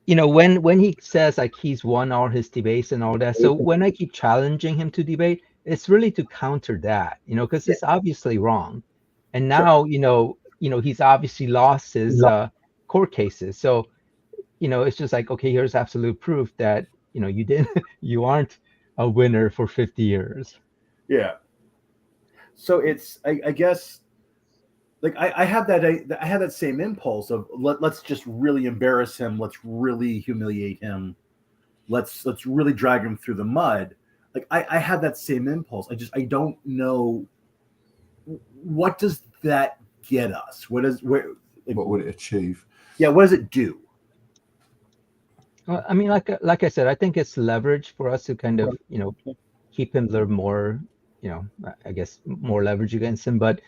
when he says like he's won all his debates and all that, so when I keep challenging him to debate, it's really to counter that, because it's obviously wrong, and now he's obviously lost his court cases, so it's just like, okay, here's absolute proof that you aren't a winner for 50 years. Yeah. So it's I guess, like I have that same impulse of let's just really embarrass him, let's really humiliate him, let's really drag him through the mud. Like I have that same impulse. I don't know, what does that get us? What would it achieve? Yeah, what does it do? Well, I mean, like I said, I think it's leverage for us to kind of keep him a little more, I guess more leverage against him. But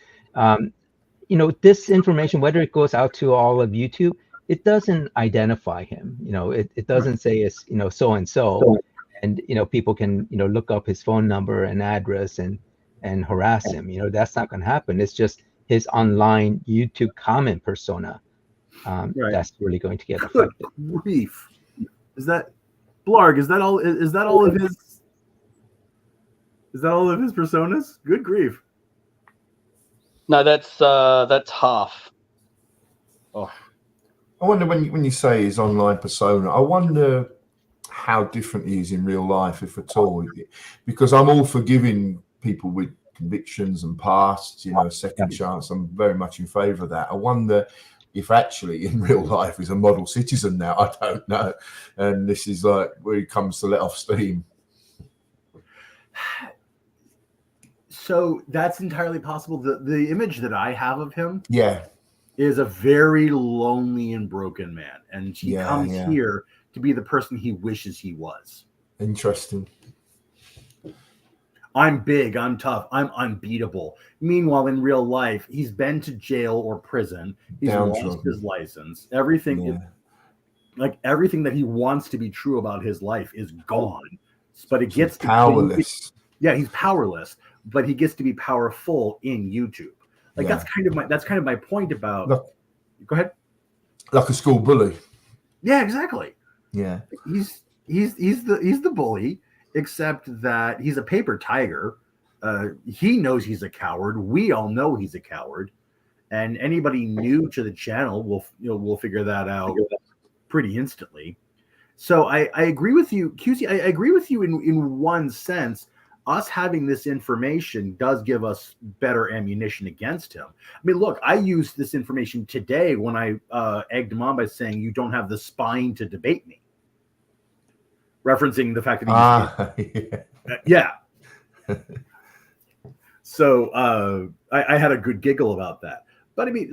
this information, whether it goes out to all of YouTube, it doesn't identify him. It doesn't say it's so and so, and people can look up his phone number and address and harass him. That's not going to happen. It's just his online YouTube comment persona that's really going to get affected. Grief. Is that Blarg? Is that all? Is that all of his? Is that all of his personas? Good grief! No, that's half. Oh, I wonder when you say his online persona. I wonder how different he is in real life, if at all. Because I'm all for giving people with convictions and pasts, second chance. I'm very much in favour of that. I wonder if actually in real life he's a model citizen now. I don't know. And this is like where he comes to let off steam. So that's entirely possible. The image that I have of him is a very lonely and broken man. And he comes here to be the person he wishes he was. Interesting. I'm big, I'm tough, I'm unbeatable. Meanwhile, in real life, he's been to jail or prison. He's lost Downtrodden. his license. Everything, Yeah. like everything that he wants to be true about his life is gone. But it So gets he's to powerless. yeah, he's powerless, but he gets to be powerful in YouTube. Like Yeah. that's kind of my point about. Look, Go ahead. like a school bully. Yeah, exactly. Yeah. He's the bully, except that he's a paper tiger. He knows he's a coward. We all know he's a coward, and anybody new to the channel will figure that out pretty instantly. So I agree with you, QC. I agree with you in one sense. Us having this information does give us better ammunition against him. I mean, look, I used this information today when I egged him on by saying you don't have the spine to debate me, referencing the fact that he yeah. So I had a good giggle about that. But I mean,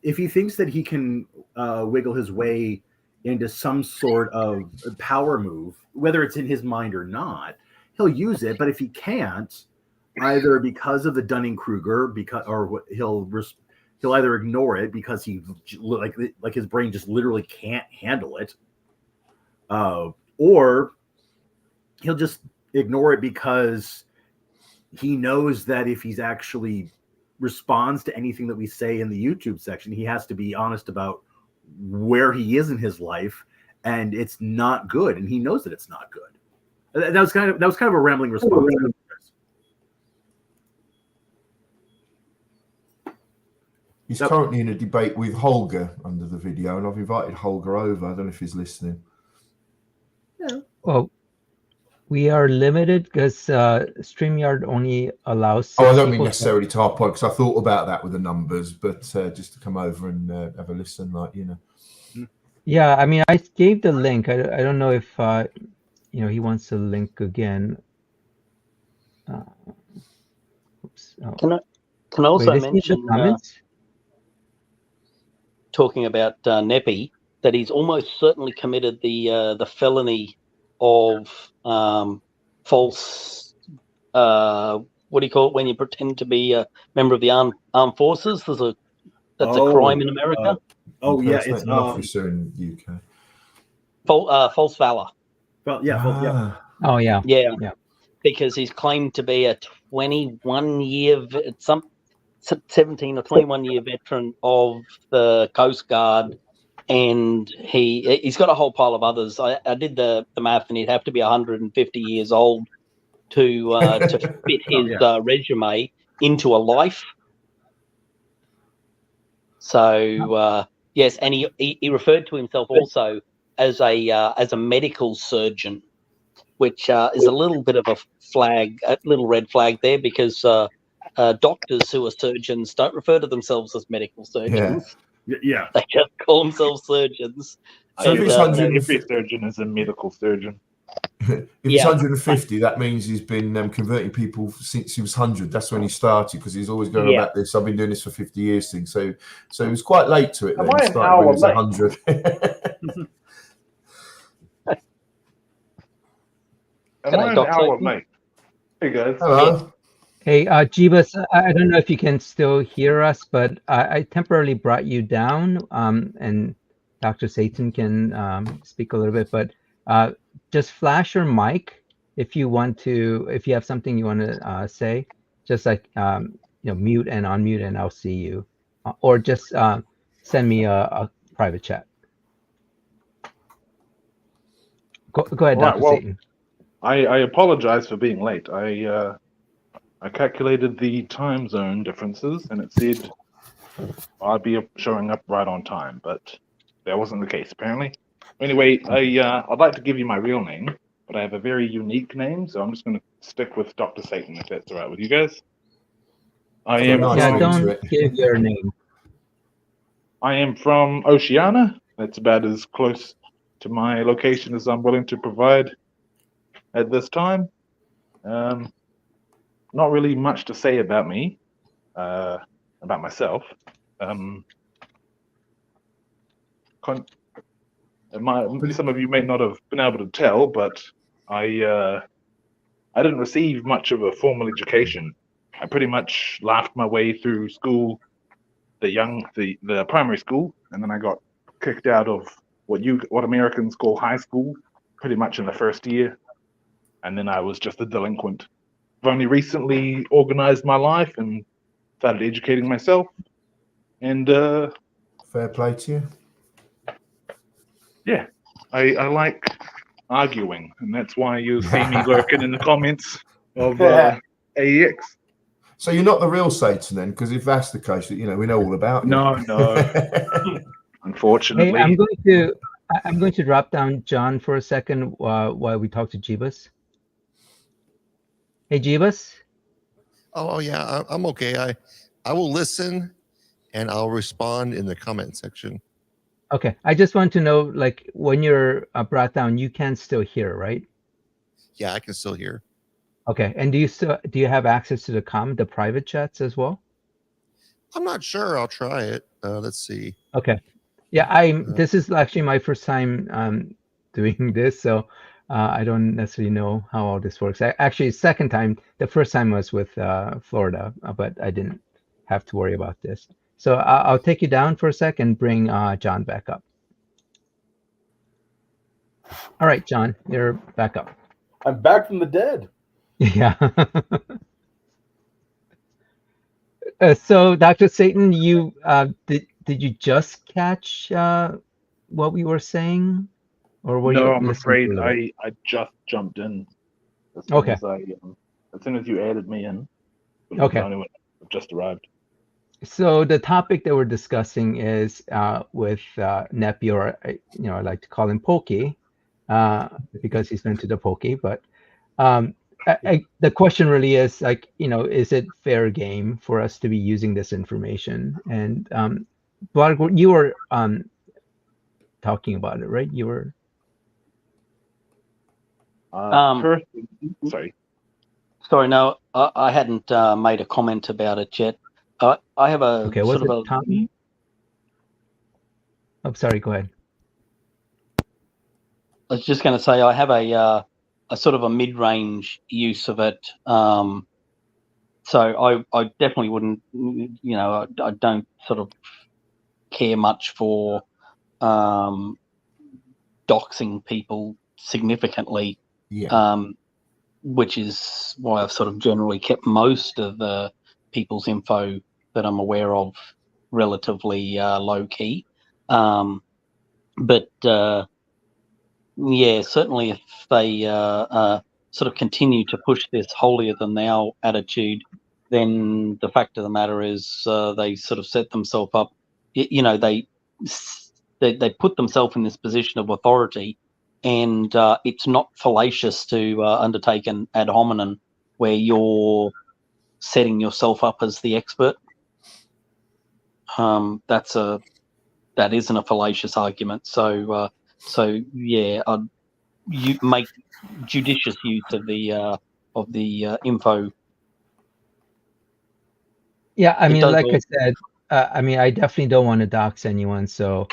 if he thinks that he can wiggle his way into some sort of power move, whether it's in his mind or not, he'll use it. But if he can't, either because of the Dunning-Kruger, he'll either ignore it because he like his brain just literally can't handle it, or he'll just ignore it because he knows that if he's actually responds to anything that we say in the YouTube section, he has to be honest about where he is in his life, and it's not good, and he knows that it's not good. That was kind of a rambling response. He's currently in a debate with Holger under the video, and I've invited Holger over. I don't know if he's listening. Yeah. Well, we are limited because StreamYard only allows. I don't mean necessarily to our point, because I thought about that with the numbers, but just to come over and have a listen, Yeah, I mean, I gave the link. I don't know if he wants the link again. Oops. Oh. Can I also mention, talking about Neppy, that he's almost certainly committed the felony of false. What do you call it when you pretend to be a member of the armed forces? That's a crime in America. It's an officer in the UK. False valor. Well, yeah. Oh yeah. Yeah. Because he's claimed to be a 21-year 17 or 21-year veteran of the Coast Guard, and he's got a whole pile of others. I did the math, and he'd have to be 150 years old to fit his resume into a life. So yes, and he referred to himself also as a medical surgeon, which is a little bit of a little red flag there, because doctors who are surgeons don't refer to themselves as medical surgeons. Yeah. They just call themselves surgeons. So every surgeon is a medical surgeon. If he's 150, that means he's been converting people since he was 100. That's when he started, because he's always going about this. I've been doing this for 50 years thing. So he was quite late to it. Then. He started when he was 100. Am I an hour late? Hey guys. Hello. Hey, Jeebus, I don't know if you can still hear us, but I temporarily brought you down, and Dr. Satan can speak a little bit, but just flash your mic if you have something you want to say, just like, mute and unmute, and I'll see you, or just send me a private chat. Go ahead, Dr. Satan. I apologize for being late. I calculated the time zone differences, and it said I'd be showing up right on time, but that wasn't the case apparently. Anyway, I'd like to give you my real name, but I have a very unique name, so I'm just going to stick with Dr. Satan, if that's all right with you guys. Don't give your name. I am from Oceania. That's about as close to my location as I'm willing to provide at this time. Not really much to say about me, about myself. Some of you may not have been able to tell, but I I didn't receive much of a formal education. I pretty much laughed my way through school, the primary school, and then I got kicked out of what Americans call high school, pretty much in the first year, and then I was just a delinquent. I've only recently organized my life and started educating myself, and Fair play to you. yeah, I like arguing, and that's why you see me lurking in the comments of AEX. So you're not the real Satan then, because if that's the case, we know all about you. No. Unfortunately. Hey, I'm going to drop down John for a second while we talk to Jeebus. Hey, Jeebus. Oh yeah, I'm okay. I will listen, and I'll respond in the comment section. Okay, I just want to know, like, when you're brought down, you can still hear, right? Yeah, I can still hear. Okay, and do you have access to the private chats as well? I'm not sure. I'll try it. Let's see. Okay, yeah, this is actually my first time doing this, so I don't necessarily know how all this works. Actually, second time. The first time was with Florida, but I didn't have to worry about this. So I'll take you down for a sec and bring John back up. All right, John, you're back up. I'm back from the dead. Yeah. So, Dr. Satan, you did you just catch what we were saying, or were you? No, I'm listening afraid to it? I just jumped in. As soon Okay. as soon as you added me in. Okay. The only one I've just arrived. So the topic that we're discussing is with Neppy, or I like to call him Pokey, because he's been to the Pokey. But the question really is, like, is it fair game for us to be using this information? And Blarg, you were talking about it, right? You were. First, sorry. Sorry, no, I hadn't made a comment about it yet. I have a Okay, was sort it of Tommy? Oh, sorry, go ahead. I was just going to say I have a sort of a mid-range use of it. So I definitely wouldn't, I don't sort of care much for doxing people significantly. Yeah. Which is why I've sort of generally kept most of the people's info that I'm aware of relatively low key. But yeah, certainly if they sort of continue to push this holier than thou attitude, then the fact of the matter is they sort of set themselves up. They put themselves in this position of authority. And it's not fallacious to undertake an ad hominem where you're setting yourself up as the expert. That isn't a fallacious argument. So yeah, you make judicious use of the info. Yeah, I mean, like I said, I definitely don't want to dox anyone, so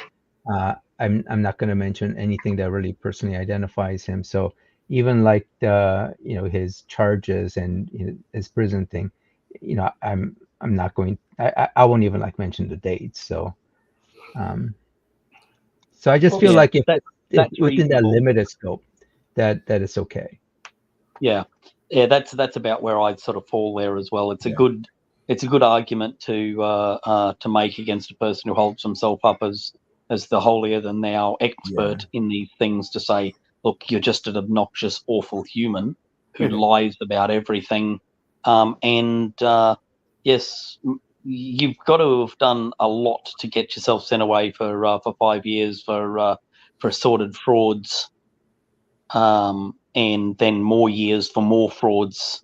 I'm not going to mention anything that really personally identifies him. So even like his charges and his prison thing, I'm not going. I won't even mention the dates. So so I just feel like if within that limited scope, that is okay. Yeah, that's about where I'd sort of fall there as well. It's a good argument to make against a person who holds himself up as the holier than thou expert in these things, to say, look, you're just an obnoxious, awful human who lies about everything. And yes, you've got to have done a lot to get yourself sent away for 5 years for assorted frauds, and then more years for more frauds.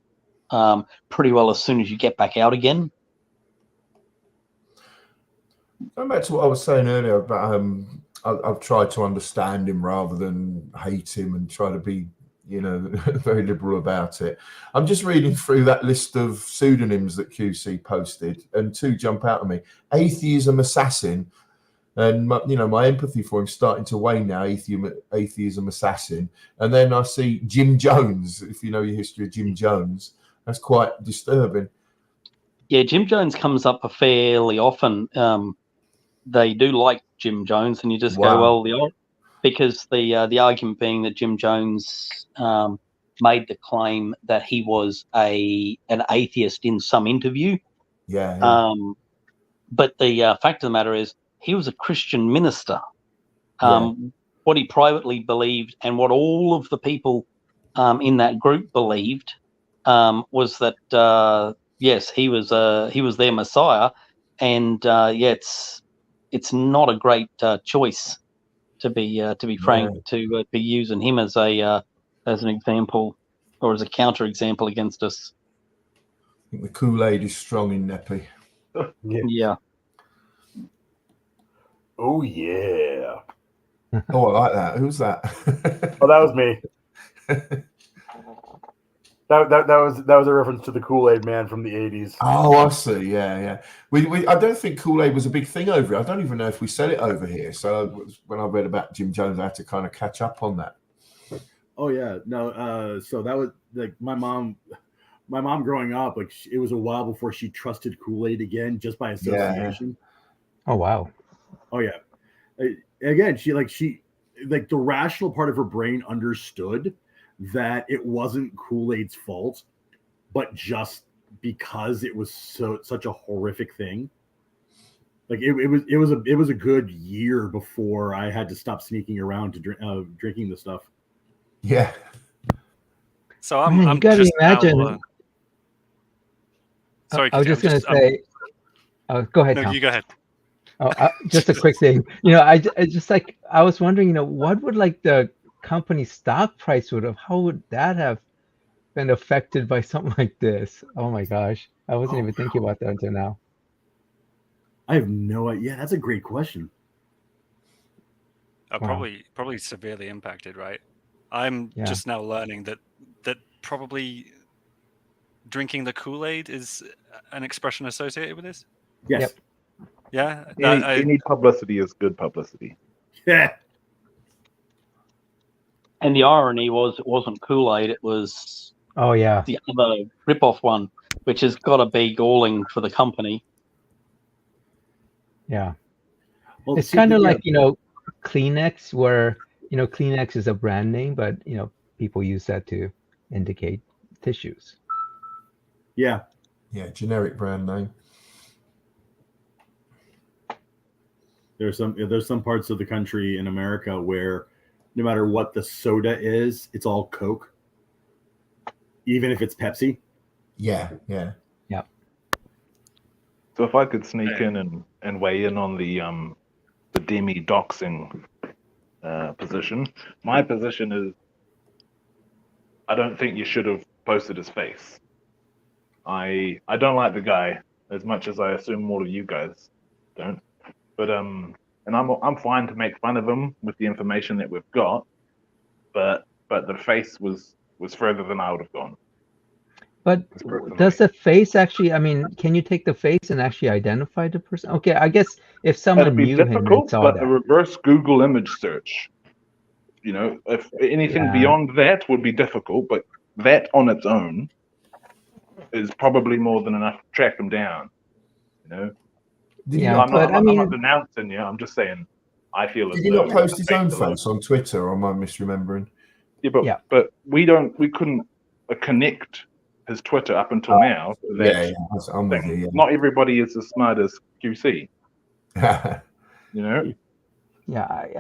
Pretty well as soon as you get back out again. Going back to what I was saying earlier about I've tried to understand him rather than hate him and try to be, very liberal about it. I'm just reading through that list of pseudonyms that QC posted, and two jump out at me. Atheism Assassin And my empathy for him starting to wane now. Atheism assassin, and then I see Jim Jones. If you know your history of Jim Jones, that's quite disturbing. Yeah, Jim Jones comes up fairly often. They do like Jim Jones, and you just go, well, because the argument being that Jim Jones made the claim that he was an atheist in some interview. Yeah. But the fact of the matter is, he was a Christian minister. What he privately believed, and what all of the people in that group believed, was that yes, he was their Messiah, and it's not a great choice to be frank, to be using him as an example or as a counter example against us. I think the Kool-Aid is strong in Neppy. Yeah. Oh yeah. Oh, I like that. Who's that? Oh, that was me. That was a reference to the Kool-Aid Man from the 80s. Oh, I see. Yeah. I don't think Kool-Aid was a big thing over here. I don't even know if we said it over here. So when I read about Jim Jones, I had to kind of catch up on that. Oh yeah, no. So that was like my mom growing up. Like it was a while before she trusted Kool-Aid again, just by association. Yeah. Oh wow. Oh yeah. Again, she the rational part of her brain understood that it wasn't Kool-Aid's fault, but just because it was such a horrific thing. Like it was a good year before I had to stop sneaking around to drinking the stuff. Yeah. So I'm you gotta just imagine. now, sorry, I was just going to say. Go ahead, no, Tom. you go ahead. Oh, just a quick thing. I just I was wondering, what would the company stock price how would that have been affected by something like this? Oh my gosh, I wasn't even thinking about that until now. I have no idea. Yeah, that's a great question. Probably severely impacted, right? I'm just now learning that probably drinking the Kool-Aid is an expression associated with this. Yes. Yep. Yeah. Any publicity is good publicity. Yeah. And the irony was, it wasn't Kool-Aid; it was the other rip-off one, which has got to be galling for the company. Yeah. Well, It's kind of like Kleenex, where Kleenex is a brand name, but people use that to indicate tissues. Yeah. Yeah, generic brand name. There's some parts of the country in America where no matter what the soda is, it's all Coke, even if it's Pepsi. Yeah. So if I could sneak in and weigh in on the demi doxing position, my position is I don't think you should have posted his face. I don't like the guy as much as I assume all of you guys don't. But and I'm fine to make fun of him with the information that we've got, but the face was further than I would have gone. But does the face actually? I mean, can you take the face and actually identify the person? Okay, I guess if someone It'd be knew him and difficult, saw but that. a reverse Google image search, if anything beyond that would be difficult, but that on its own is probably more than enough to track him down. I'm not denouncing you. I'm just saying I feel as though. Did he not post his own face on Twitter, or am I misremembering? Yeah, but we couldn't connect his Twitter up until now. I'm with you. Not everybody is as smart as QC. Yeah,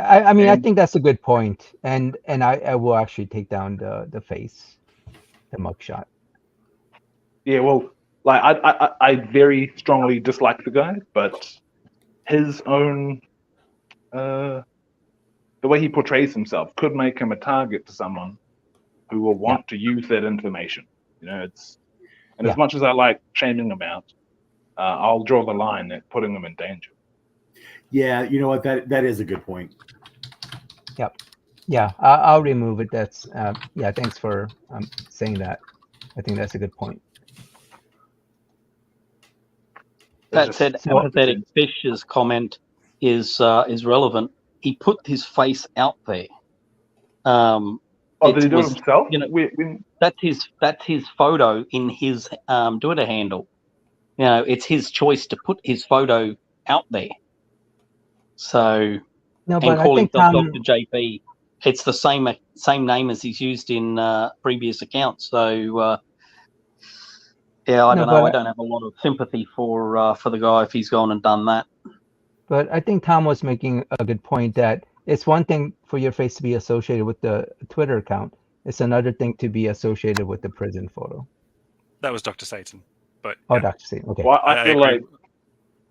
I mean, I think that's a good point, and I will actually take down the face, the mugshot. Yeah, well, I very strongly dislike the guy, but his own the way he portrays himself could make him a target to someone who will want to use that information. As much as I like shaming him out, I'll draw the line at putting them in danger. Yeah, you know what? That is a good point. Yep. Yeah, I'll remove it. That's thanks for saying that. I think that's a good point. That said, Apathetic Fish's comment is relevant. He put his face out there. Did he do it himself? You know, that's his photo in his Twitter handle. You know, it's his choice to put his photo out there. So, No, and but I call think himself Tom, Dr. JP. It's the same name as he's used in previous accounts. So, yeah, I don't know. I don't have a lot of sympathy for the guy if he's gone and done that. But I think Tom was making a good point that it's one thing for your face to be associated with the Twitter account. It's another thing to be associated with the prison photo. That was Dr. Satan. But oh, Dr. Satan. Okay. Well, I feel like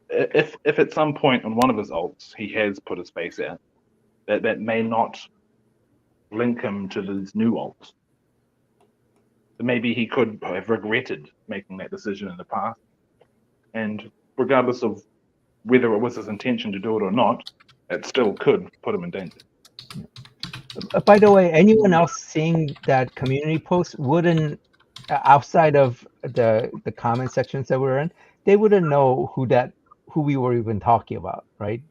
if at some point on one of his alts he has put his face out, that may not link him to these new alts. Maybe he could have regretted making that decision in the past, and regardless of whether it was his intention to do it or not, it still could put him in danger. By the way, anyone else seeing that community post wouldn't, outside of the comment sections that we're in, they wouldn't know who we were even talking about, right?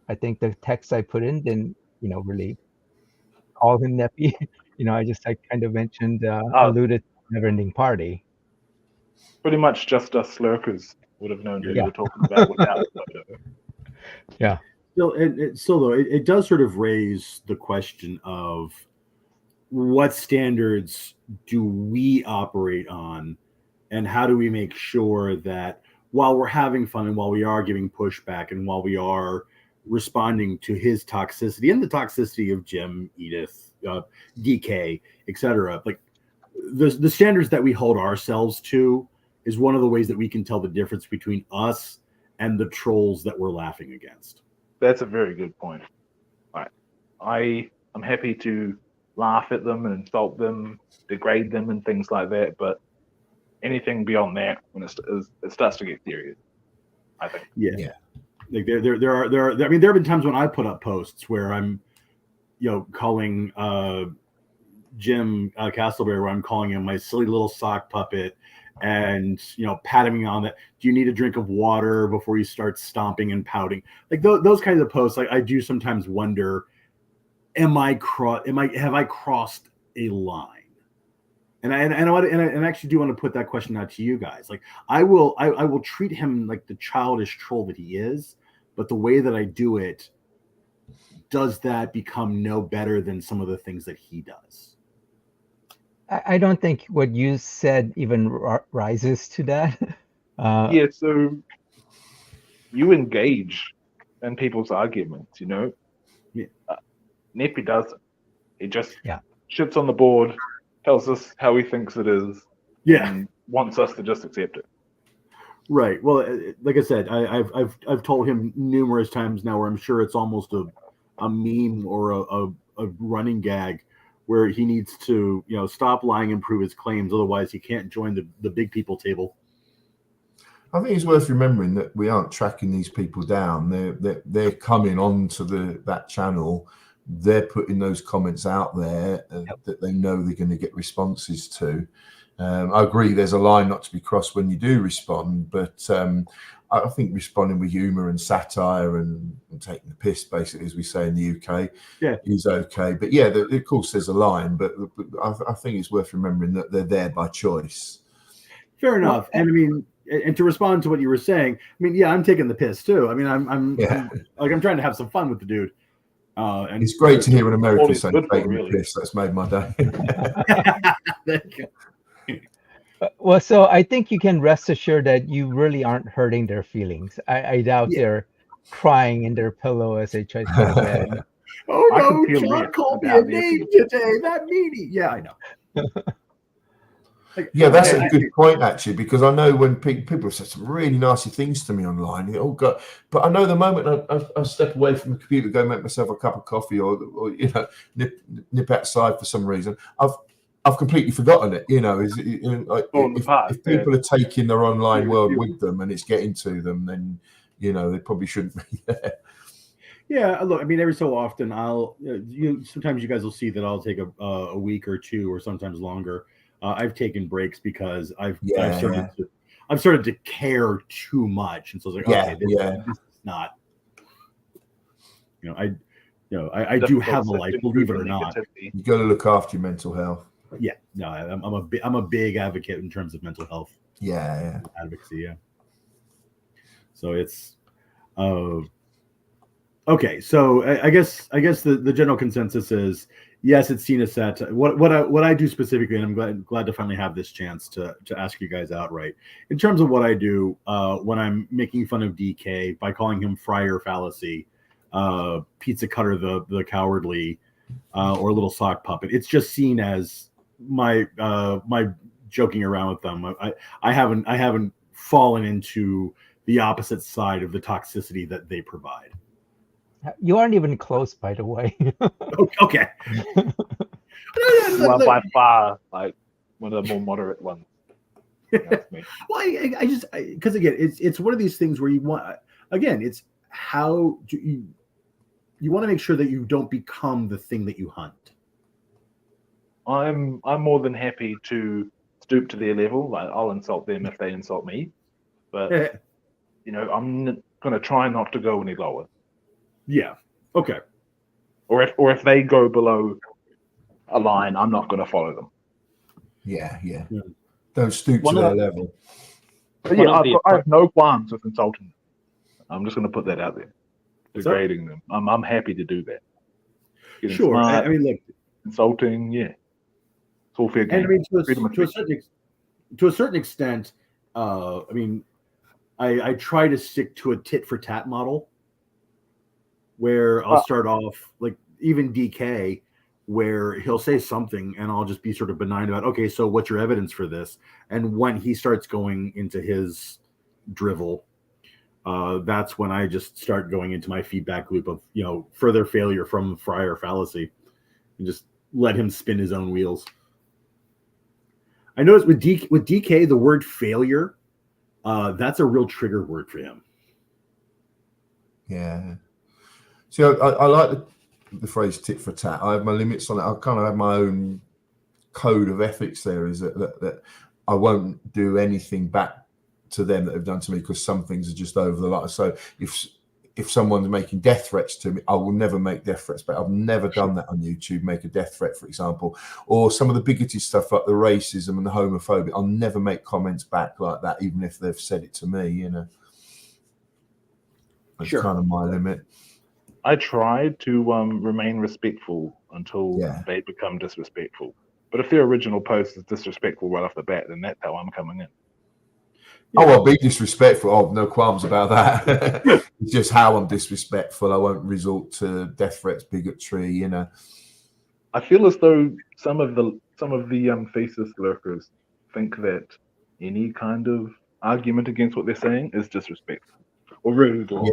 I think the text I put in didn't, really call him Neppy. I kind of mentioned, alluded to Never-Ending Party. Pretty much just us lurkers would have known who you were talking about without the photo. Yeah. Still, though, it does sort of raise the question of what standards do we operate on, and how do we make sure that while we're having fun and while we are giving pushback and while we are responding to his toxicity and the toxicity of Jim, Edith, DK, etc., like the standards that we hold ourselves to is one of the ways that we can tell the difference between us and the trolls that we're laughing against. That's a very good point. I'm happy to laugh at them and insult them, degrade them, and things like that. But anything beyond that, when it starts to get serious, I think. Yeah. Like there are. I mean, there have been times when I put up posts where I'm, calling Jim Castleberry, where I'm calling him my silly little sock puppet, and patting me on that. Do you need a drink of water before you start stomping and pouting? Like those kinds of posts. Like I do sometimes wonder, have I crossed a line? And I actually do want to put that question out to you guys. Like I will treat him like the childish troll that he is, but the way that I do it, does that become no better than some of the things that he does? I don't think what you said even rises to that. Yeah, so you engage in people's arguments, Yeah. Neppy doesn't. He just shits on the board, tells us how he thinks it is, and wants us to just accept it. Right. Well, like I said, I've told him numerous times now, where I'm sure it's almost a meme or a running gag, where he needs to, stop lying and prove his claims. Otherwise, he can't join the big people table. I think it's worth remembering that we aren't tracking these people down. They're coming onto that channel. They're putting those comments out there that they know they're going to get responses to. I agree there's a line not to be crossed when you do respond, but I think responding with humour and satire and taking the piss, basically, as we say in the UK, is okay. But of course there's a line, but I think it's worth remembering that they're there by choice. Fair enough. And I mean, and to respond to what you were saying, I mean, I'm taking the piss too. I mean, I'm trying to have some fun with the dude. And it's great to hear an American say taking the piss. That's made my day. There you go. Well, so I think you can rest assured that you really aren't hurting their feelings. I doubt they're crying in their pillow as they try to go to bed. Oh no, John called me a name today. That meanie. Yeah, I know. That's a good point, actually, because I know when people have said some really nasty things to me online, oh God! But I know the moment I step away from the computer, go make myself a cup of coffee, or nip outside for some reason, I've completely forgotten it. If people are taking their online world with them and it's getting to them, then they probably shouldn't be there. Yeah, look, I mean, every so often sometimes you guys will see that I'll take a week or two, or sometimes longer. I've taken breaks because I've started to care too much, and so I was like, okay, this is not. I do have a life, believe it or not. You got to look after your mental health. Yeah, no, I'm a big advocate in terms of mental health. Yeah. Advocacy. Yeah. So it's okay. So I guess the general consensus is yes, it's seen as that. What I do specifically, and I'm glad to finally have this chance to ask you guys outright in terms of what I do when I'm making fun of DK by calling him Friar Fallacy, Pizza Cutter the Cowardly, or Little Sock Puppet. It's just seen as my joking around with them. I haven't fallen into the opposite side of the toxicity that they provide. You aren't even close, by the way. Okay. Well, by far, like one of the more moderate ones. That's me. Well, I just because again, it's one of these things where you want it's how do you want to make sure that you don't become the thing that you hunt. I'm more than happy to stoop to their level. Like I'll insult them if they insult me, but I'm going to try not to go any lower. Yeah. Okay. Or if they go below a line, I'm not going to follow them. Yeah. Don't stoop to their level. But yeah, I have no qualms with insulting them. I'm just going to put that out there. Degrading them. I'm happy to do that. Getting Sure. smart, I mean, look, insulting. Yeah. It's all fair game. And I mean, to a certain extent, I mean, I try to stick to a tit for tat model, where I'll start off like even DK, where he'll say something and I'll just be sort of benign about, okay, so what's your evidence for this? And when he starts going into his drivel, that's when I just start going into my feedback loop of further failure from Friar Fallacy, and just let him spin his own wheels. I noticed with DK, the word failure, that's a real trigger word for him. Yeah. See, I like the phrase tit for tat. I have my limits on it. I kind of have my own code of ethics there, is that I won't do anything back to them that have done to me, because some things are just over the line. So if someone's making death threats to me, I will never make death threats, but I've never done that on YouTube, make a death threat, for example, or some of the bigoted stuff like the racism and the homophobia. I'll never make comments back like that, even if they've said it to me, That's kind of my limit. I try to remain respectful until they become disrespectful. But if their original post is disrespectful right off the bat, then that's how I'm coming in. Oh, I'll be disrespectful. Oh, no qualms about that. It's just how I'm disrespectful. I won't resort to death threats, bigotry. I feel as though some of the faceless lurkers think that any kind of argument against what they're saying is disrespectful or rude. Or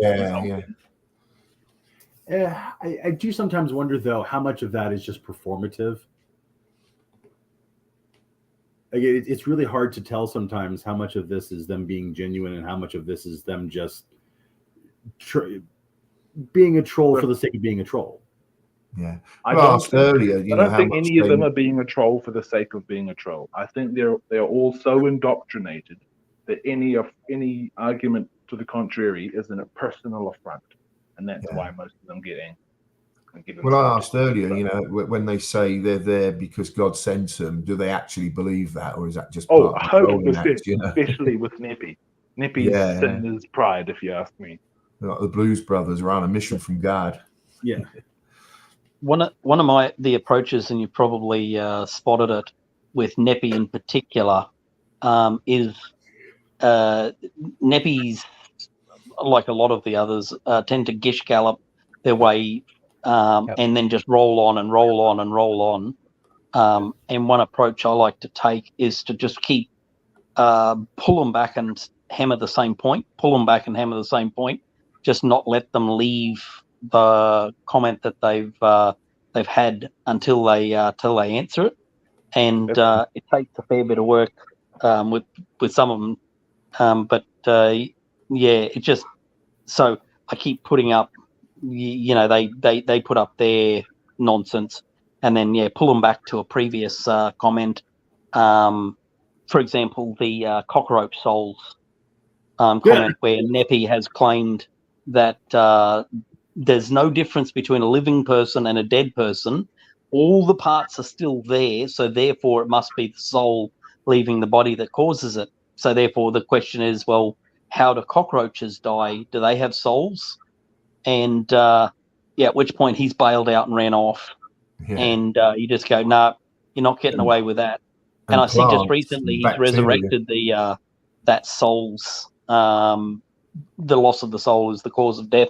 I do sometimes wonder, though, how much of that is just performative. Again, it's really hard to tell sometimes how much of this is them being genuine and how much of this is them just being a troll for the sake of being a troll. Yeah. I asked earlier. I don't think any of them are being a troll for the sake of being a troll. I think they're all so indoctrinated that any argument to the contrary is a personal affront, and that's why most of them get angry. Well, I asked earlier, when they say they're there because God sent them, do they actually believe that, or is that just part of the 100%, especially with Neppy. Neppy's sin is pride, if you ask me. Like the Blues Brothers are on a mission from God. Yeah. One of the approaches, and you probably spotted it with Neppy in particular, is Neppy's, like a lot of the others, tend to gish gallop their way and then just roll on and roll on and roll on. And one approach I like to take is to just keep pull them back and hammer the same point, just not let them leave the comment that they've had until they answer it. And it takes a fair bit of work with some of them. But it just, so I keep putting up, they put up their nonsense and then pull them back to a previous comment. For example, the cockroach souls comment, where Neppy has claimed that there's no difference between a living person and a dead person. All the parts are still there, so therefore it must be the soul leaving the body that causes it. So therefore the question is, well, how do cockroaches die? Do they have souls? And at which point he's bailed out and ran off. Yeah. And you just go, no, you're not getting away with that. And I see just plants recently and he's bacteria. resurrected that soul's the loss of the soul is the cause of death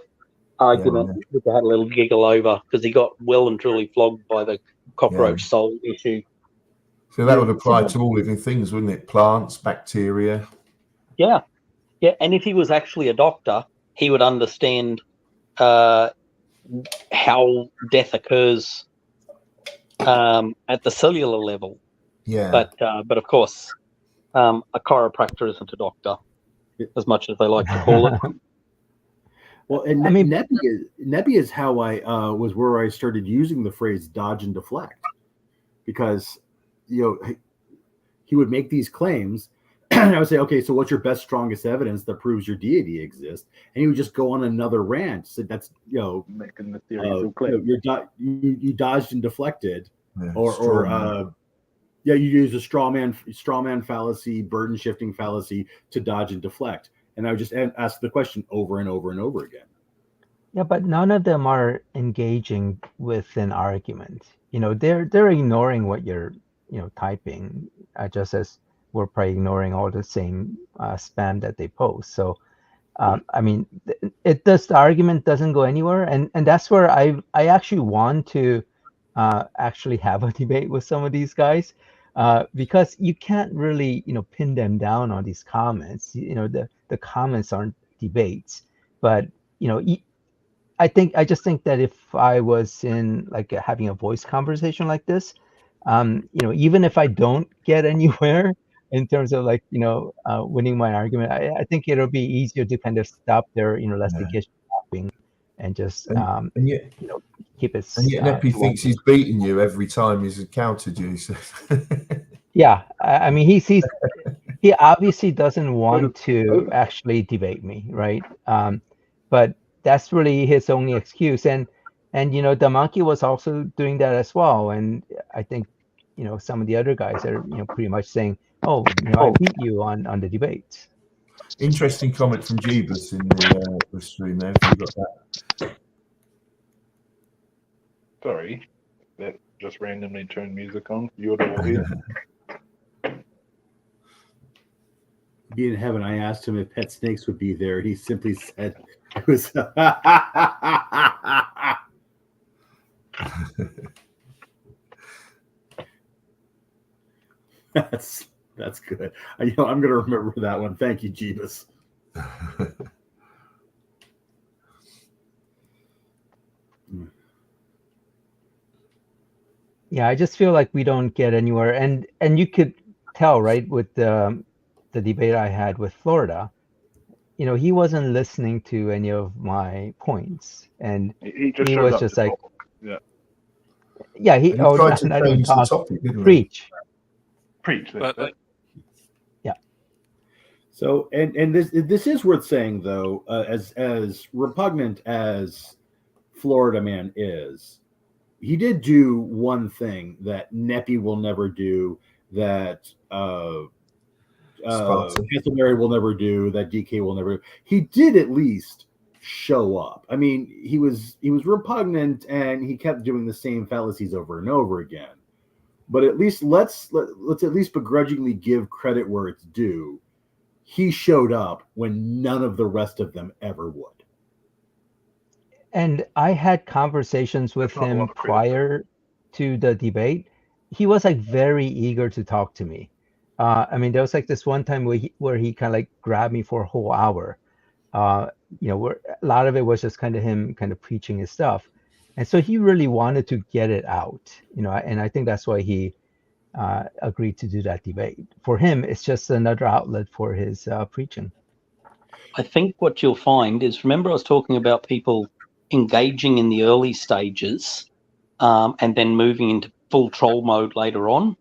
argument, which I had a little giggle over because he got well and truly flogged by the cockroach soul issue. So that would apply to all living things, wouldn't it? Plants, bacteria. Yeah. Yeah. And if he was actually a doctor, he would understand how death occurs at the cellular level. Yeah. But of course, a chiropractor isn't a doctor, as much as they like to call it. Well, and Neppy is how I was where I started using the phrase dodge and deflect, because he would make these claims and I would say, okay, so what's your best, strongest evidence that proves your deity exists? And he would just go on another rant. So that's making the theory you dodged and deflected, you use a straw man fallacy, burden shifting fallacy to dodge and deflect. And I would just ask the question over and over and over again. Yeah, but none of them are engaging with an argument. They're ignoring what you're typing, just as we're probably ignoring all the same spam that they post. So, the argument doesn't go anywhere, and that's where I actually want to actually have a debate with some of these guys. Because you can't really, pin them down on these comments. The comments aren't debates, but I just think that if I was in having a voice conversation like this, even if I don't get anywhere in terms of winning my argument, I think it'll be easier to kind of stop their lestication shopping and just keep it. And yet Neppy thinks he's beaten you every time he's encountered you. So. Yeah, he obviously doesn't want to actually debate me, right? But that's really his only excuse. And the monkey was also doing that as well. And I think some of the other guys are pretty much saying, "Oh, I beat you on the debate." Interesting comment from Jeebus in the stream there. If you got that. Sorry, that just randomly turned music on. You're all here. Be in heaven, I asked him if pet snakes would be there. He simply said it was. That's good. I'm going to remember that one. Thank you, Jeebus. Yeah, I just feel like we don't get anywhere, and you could tell, right, with the debate I had with Florida, he wasn't listening to any of my points, and he was just like, he tried to change the topic, didn't preach. Yeah. So, and this is worth saying though, as repugnant as Florida Man is, he did do one thing that Neppy will never do, that Castleberry will never do, that DK will never do. He did at least show up. I mean, he was repugnant and he kept doing the same fallacies over and over again. But at least let's at least begrudgingly give credit where it's due. He showed up when none of the rest of them ever would. And I had conversations with him prior to the debate. He was very eager to talk to me. There was this one time where he kind of grabbed me for a whole hour. Where a lot of it was just kind of him kind of preaching his stuff. And so he really wanted to get it out, and I think that's why he agreed to do that debate. For him, it's just another outlet for his preaching. I think what you'll find is, remember I was talking about people engaging in the early stages and then moving into full troll mode later on.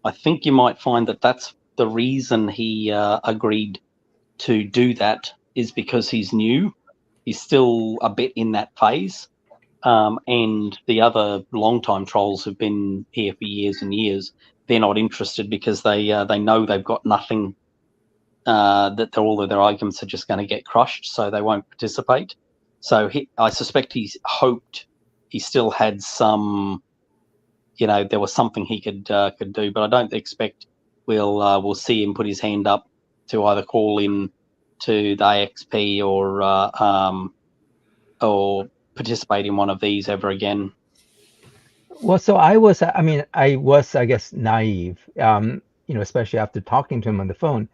I think you might find that that's the reason he agreed to do that, is because he's new. he's still a bit in that phase. And the other long-time trolls who've been here for years and years, they're not interested because they know they've got nothing, that all of their arguments are just going to get crushed, so they won't participate. So I suspect he's hoped he still had some, there was something he could do, but I don't expect we'll see him put his hand up to either call in to the AXP or participate in one of these ever again. Well, so I was, I guess, naive, especially after talking to him on the phone.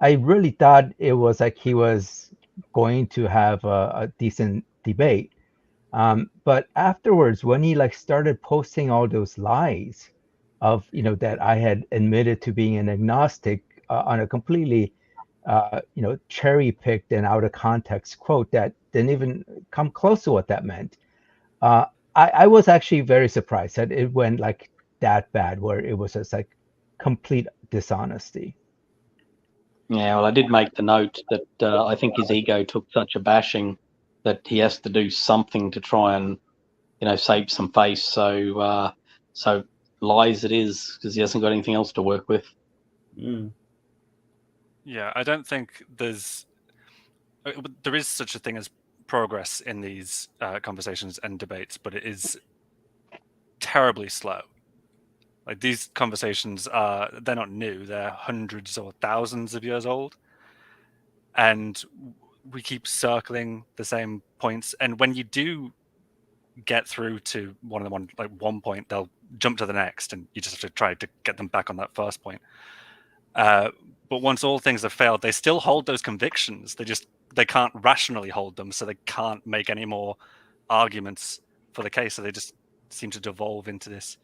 I really thought it was like he was going to have a decent debate. But afterwards, when he started posting all those lies of, that I had admitted to being an agnostic on a completely, cherry-picked and out of context quote that didn't even come close to what that meant. I was actually very surprised that it went that bad, where it was just complete dishonesty. Yeah, well, I did make the note that I think his ego took such a bashing that he has to do something to try and, save some face. So lies it is, because he hasn't got anything else to work with. Mm. Yeah, I don't think there is such a thing as progress in these conversations and debates, but it is terribly slow. These conversations they're not new, they're hundreds or thousands of years old, and we keep circling the same points, and when you do get through to one of them on one point, they'll jump to the next, and you just have to try to get them back on that first point. But once all things have failed, they still hold those convictions. They can't rationally hold them, so they can't make any more arguments for the case. So they just seem to devolve into this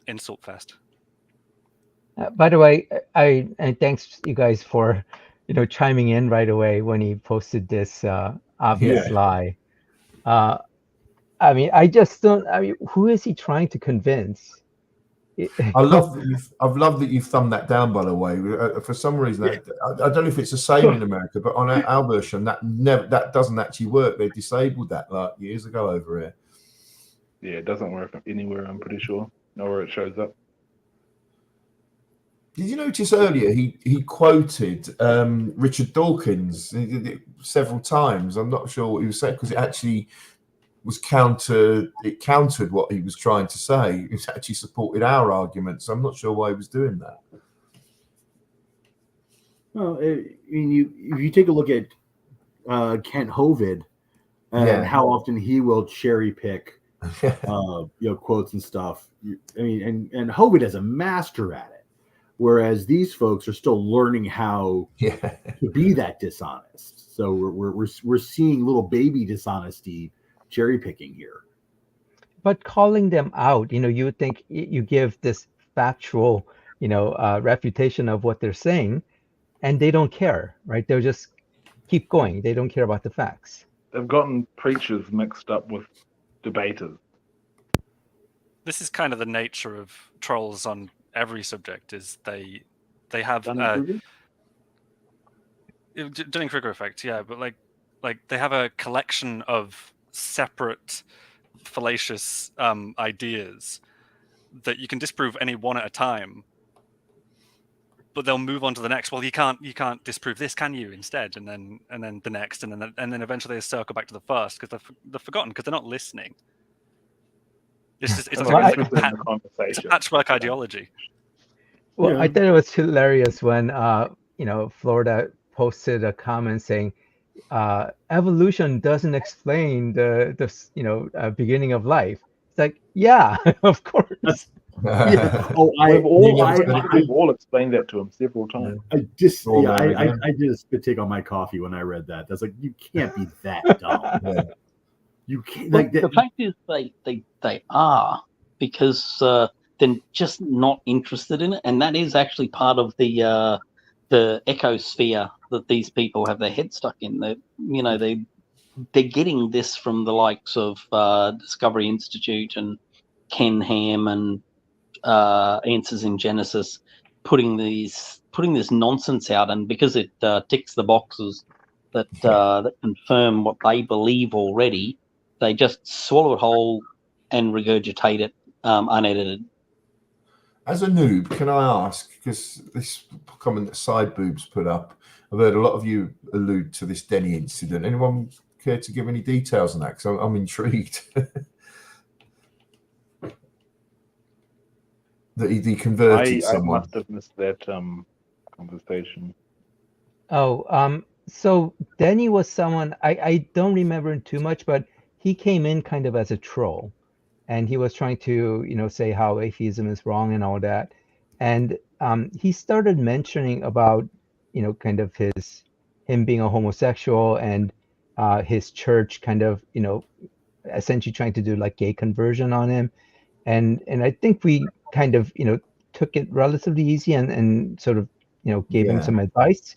insult fest. By the way, and thanks you guys for, chiming in right away when he posted this obvious lie. I just don't. Who is he trying to convince? I've loved that you've thumbed that down, by the way. For some reason, I don't know if it's the same in America, but on our version, that doesn't actually work. They disabled that years ago over here. Yeah, it doesn't work anywhere, I'm pretty sure. Nowhere it shows up. Did you notice earlier he quoted Richard Dawkins several times? I'm not sure what he was saying, because it actually was countered what he was trying to say. It actually supported our arguments. I'm not sure why he was doing that. Well, if you take a look at Kent Hovind and how often he will cherry pick quotes and stuff. And Hovind is a master at it, whereas these folks are still learning how to be that dishonest. So we're seeing little baby dishonesty cherry picking here. But calling them out, you would think you give this factual, refutation of what they're saying, and they don't care, right? They'll just keep going. They don't care about the facts. They've gotten preachers mixed up with debaters. This is kind of the nature of trolls on every subject. Is they have Dunning-Kruger effect, yeah, but like they have a collection of separate fallacious ideas that you can disprove any one at a time, but they'll move on to the next. Well, you can't disprove this, can you? Instead, and then the next, and then eventually they circle back to the first because they're forgotten because they're not listening. It's a patchwork ideology. Well, I thought it was hilarious when Florida posted a comment saying evolution doesn't explain the beginning of life. It's like, yeah, of course. We've all explained that to him several times. I just spit on my coffee when I read that. That's like, you can't be that dumb. You can't. The fact is, they are, because they're just not interested in it, and that is actually part of the ecosphere that these people have their head stuck in. They're getting this from the likes of Discovery Institute and Ken Ham and Answers in Genesis, putting this nonsense out, and because it ticks the boxes, that that confirm what they believe already. They just swallow it whole and regurgitate it unedited. As a noob, can I ask, because this comment that Side Boobs put up, I've heard a lot of you allude to this Denny incident. Anyone care to give any details on that? Because I'm intrigued. That he converted I someone. must have missed that conversation. Oh, so Denny was someone I don't remember him too much, but he came in kind of as a troll, and he was trying to, say how atheism is wrong and all that. And he started mentioning about, kind of him being a homosexual and his church kind of, essentially trying to do like gay conversion on him. And I think we kind of, took it relatively easy and sort of, gave him Yeah. some advice.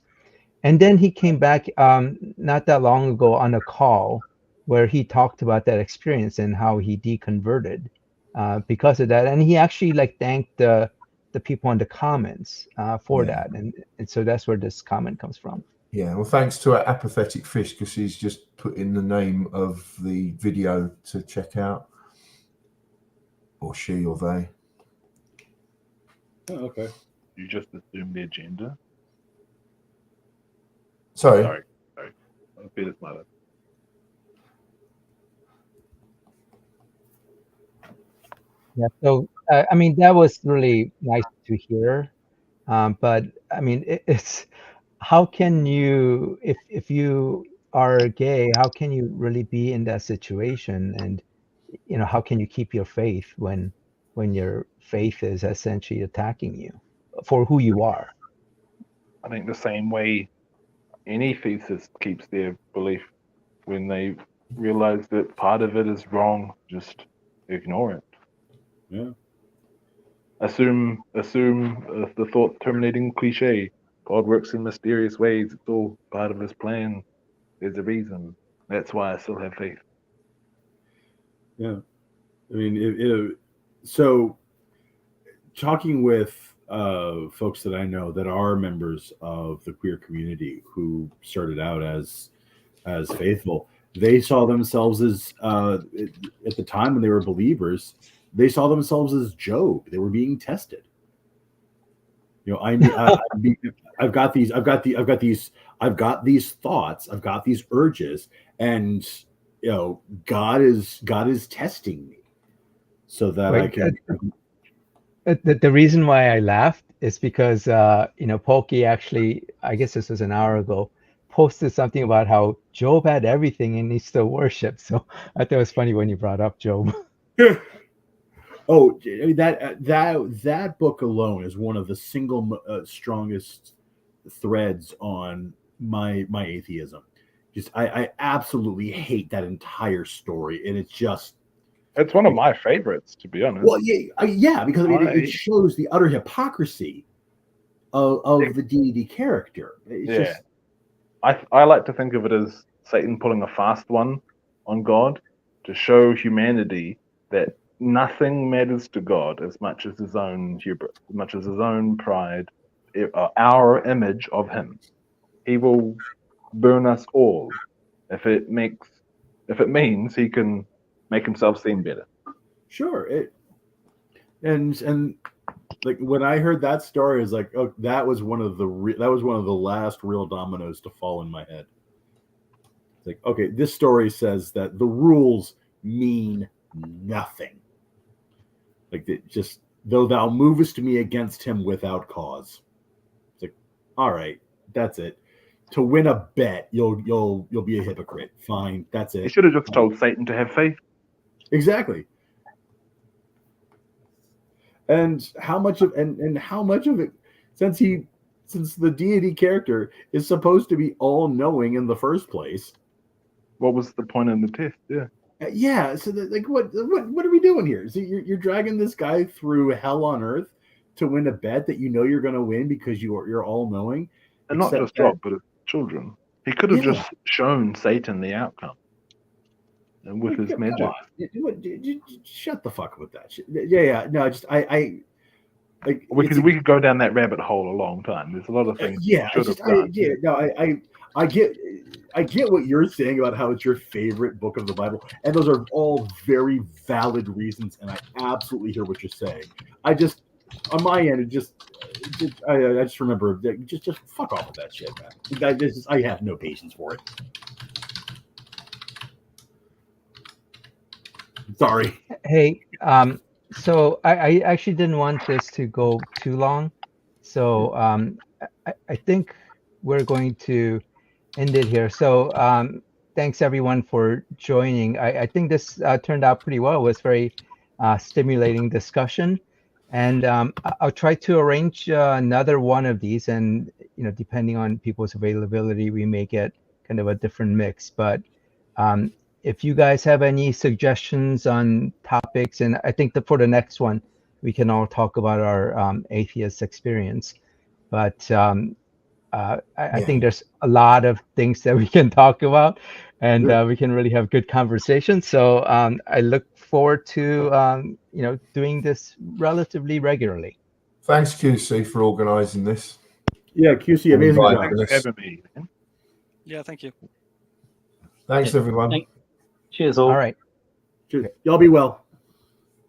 And then he came back not that long ago on a call where he talked about that experience and how he deconverted because of that. And he actually like thanked the people in the comments for Yeah. that. And so that's where this comment comes from. Yeah, well, thanks to our apathetic fish, because he's just put in the name of the video to check out. Or she or they. Oh, okay. You just assume their gender. Sorry. Sorry. I'll be this mother. Yeah. So, I mean, that was really nice to hear. But I mean, it's how can you, if you are gay, how can you really be in that situation? And, how can you keep your faith when your faith is essentially attacking you for who you are? I think the same way any theist keeps their belief when they realize that part of it is wrong, just ignore it. Yeah. Assume the thought terminating cliche. God works in mysterious ways. It's all part of his plan. There's a reason. That's why I still have faith. Yeah. I mean, so talking with folks that I know that are members of the queer community who started out as faithful, they saw themselves as at the time when they were believers, they saw themselves as Job. They were being tested. I've got these thoughts, I've got these urges, and God is testing me so that I can. The reason why I laughed is because Pokey actually, I guess this was an hour ago, posted something about how Job had everything and he still worshipped. So I thought it was funny when you brought up Job. Oh, I mean, that book alone is one of the single strongest threads on my atheism. Just I absolutely hate that entire story, and it's one of my favorites, to be honest. Well, yeah, because I mean, it shows the utter hypocrisy of the deity character. I like to think of it as Satan pulling a fast one on God to show humanity that nothing matters to God as much as his own hubris, as much as his own pride, our image of him. He will burn us all if it means he can make himself seem better. Sure. And like when I heard that story, I was like, oh, that was one of the last real dominoes to fall in my head. It's like, okay, this story says that the rules mean nothing. Like just though thou movest me against him without cause. It's like, all right, that's it. To win a bet, you'll be a hypocrite. Fine, that's it. He should have just told Satan to have faith. Exactly. And how much of it, since the deity character is supposed to be all knowing in the first place. What was the point in the test? Yeah. So what are we doing here? So you're dragging this guy through hell on earth to win a bet that you're going to win because you're all knowing. And not just Job, but his children. He could have just shown Satan the outcome. And with his magic. Shut the fuck up with that shit. Yeah. No, just we could go down that rabbit hole a long time. There's a lot of things. I get what you're saying about how it's your favorite book of the Bible, and those are all very valid reasons, and I absolutely hear what you're saying. I just, on my end, I just remember just fuck off with that shit, man. I have no patience for it. Sorry. Hey, so I actually didn't want this to go too long, so I think we're going to end it here. So thanks everyone for joining. I think this turned out pretty well. It was very stimulating discussion, and I'll try to arrange another one of these, and depending on people's availability, we may get kind of a different mix. But if you guys have any suggestions on topics, and I think that for the next one, we can all talk about our atheist experience. But I think there's a lot of things that we can talk about, and we can really have good conversations. So I look forward to doing this relatively regularly. Thanks, QC, for organising this. Yeah, QC, amazing job. Thanks for having me. Yeah, thank you. Thanks, everyone. Cheers, all. All right. Cheers. Y'all be well.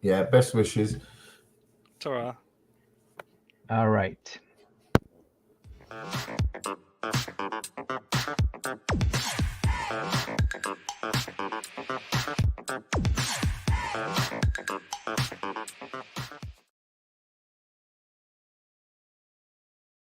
Yeah, best wishes. Ta-ra. All right.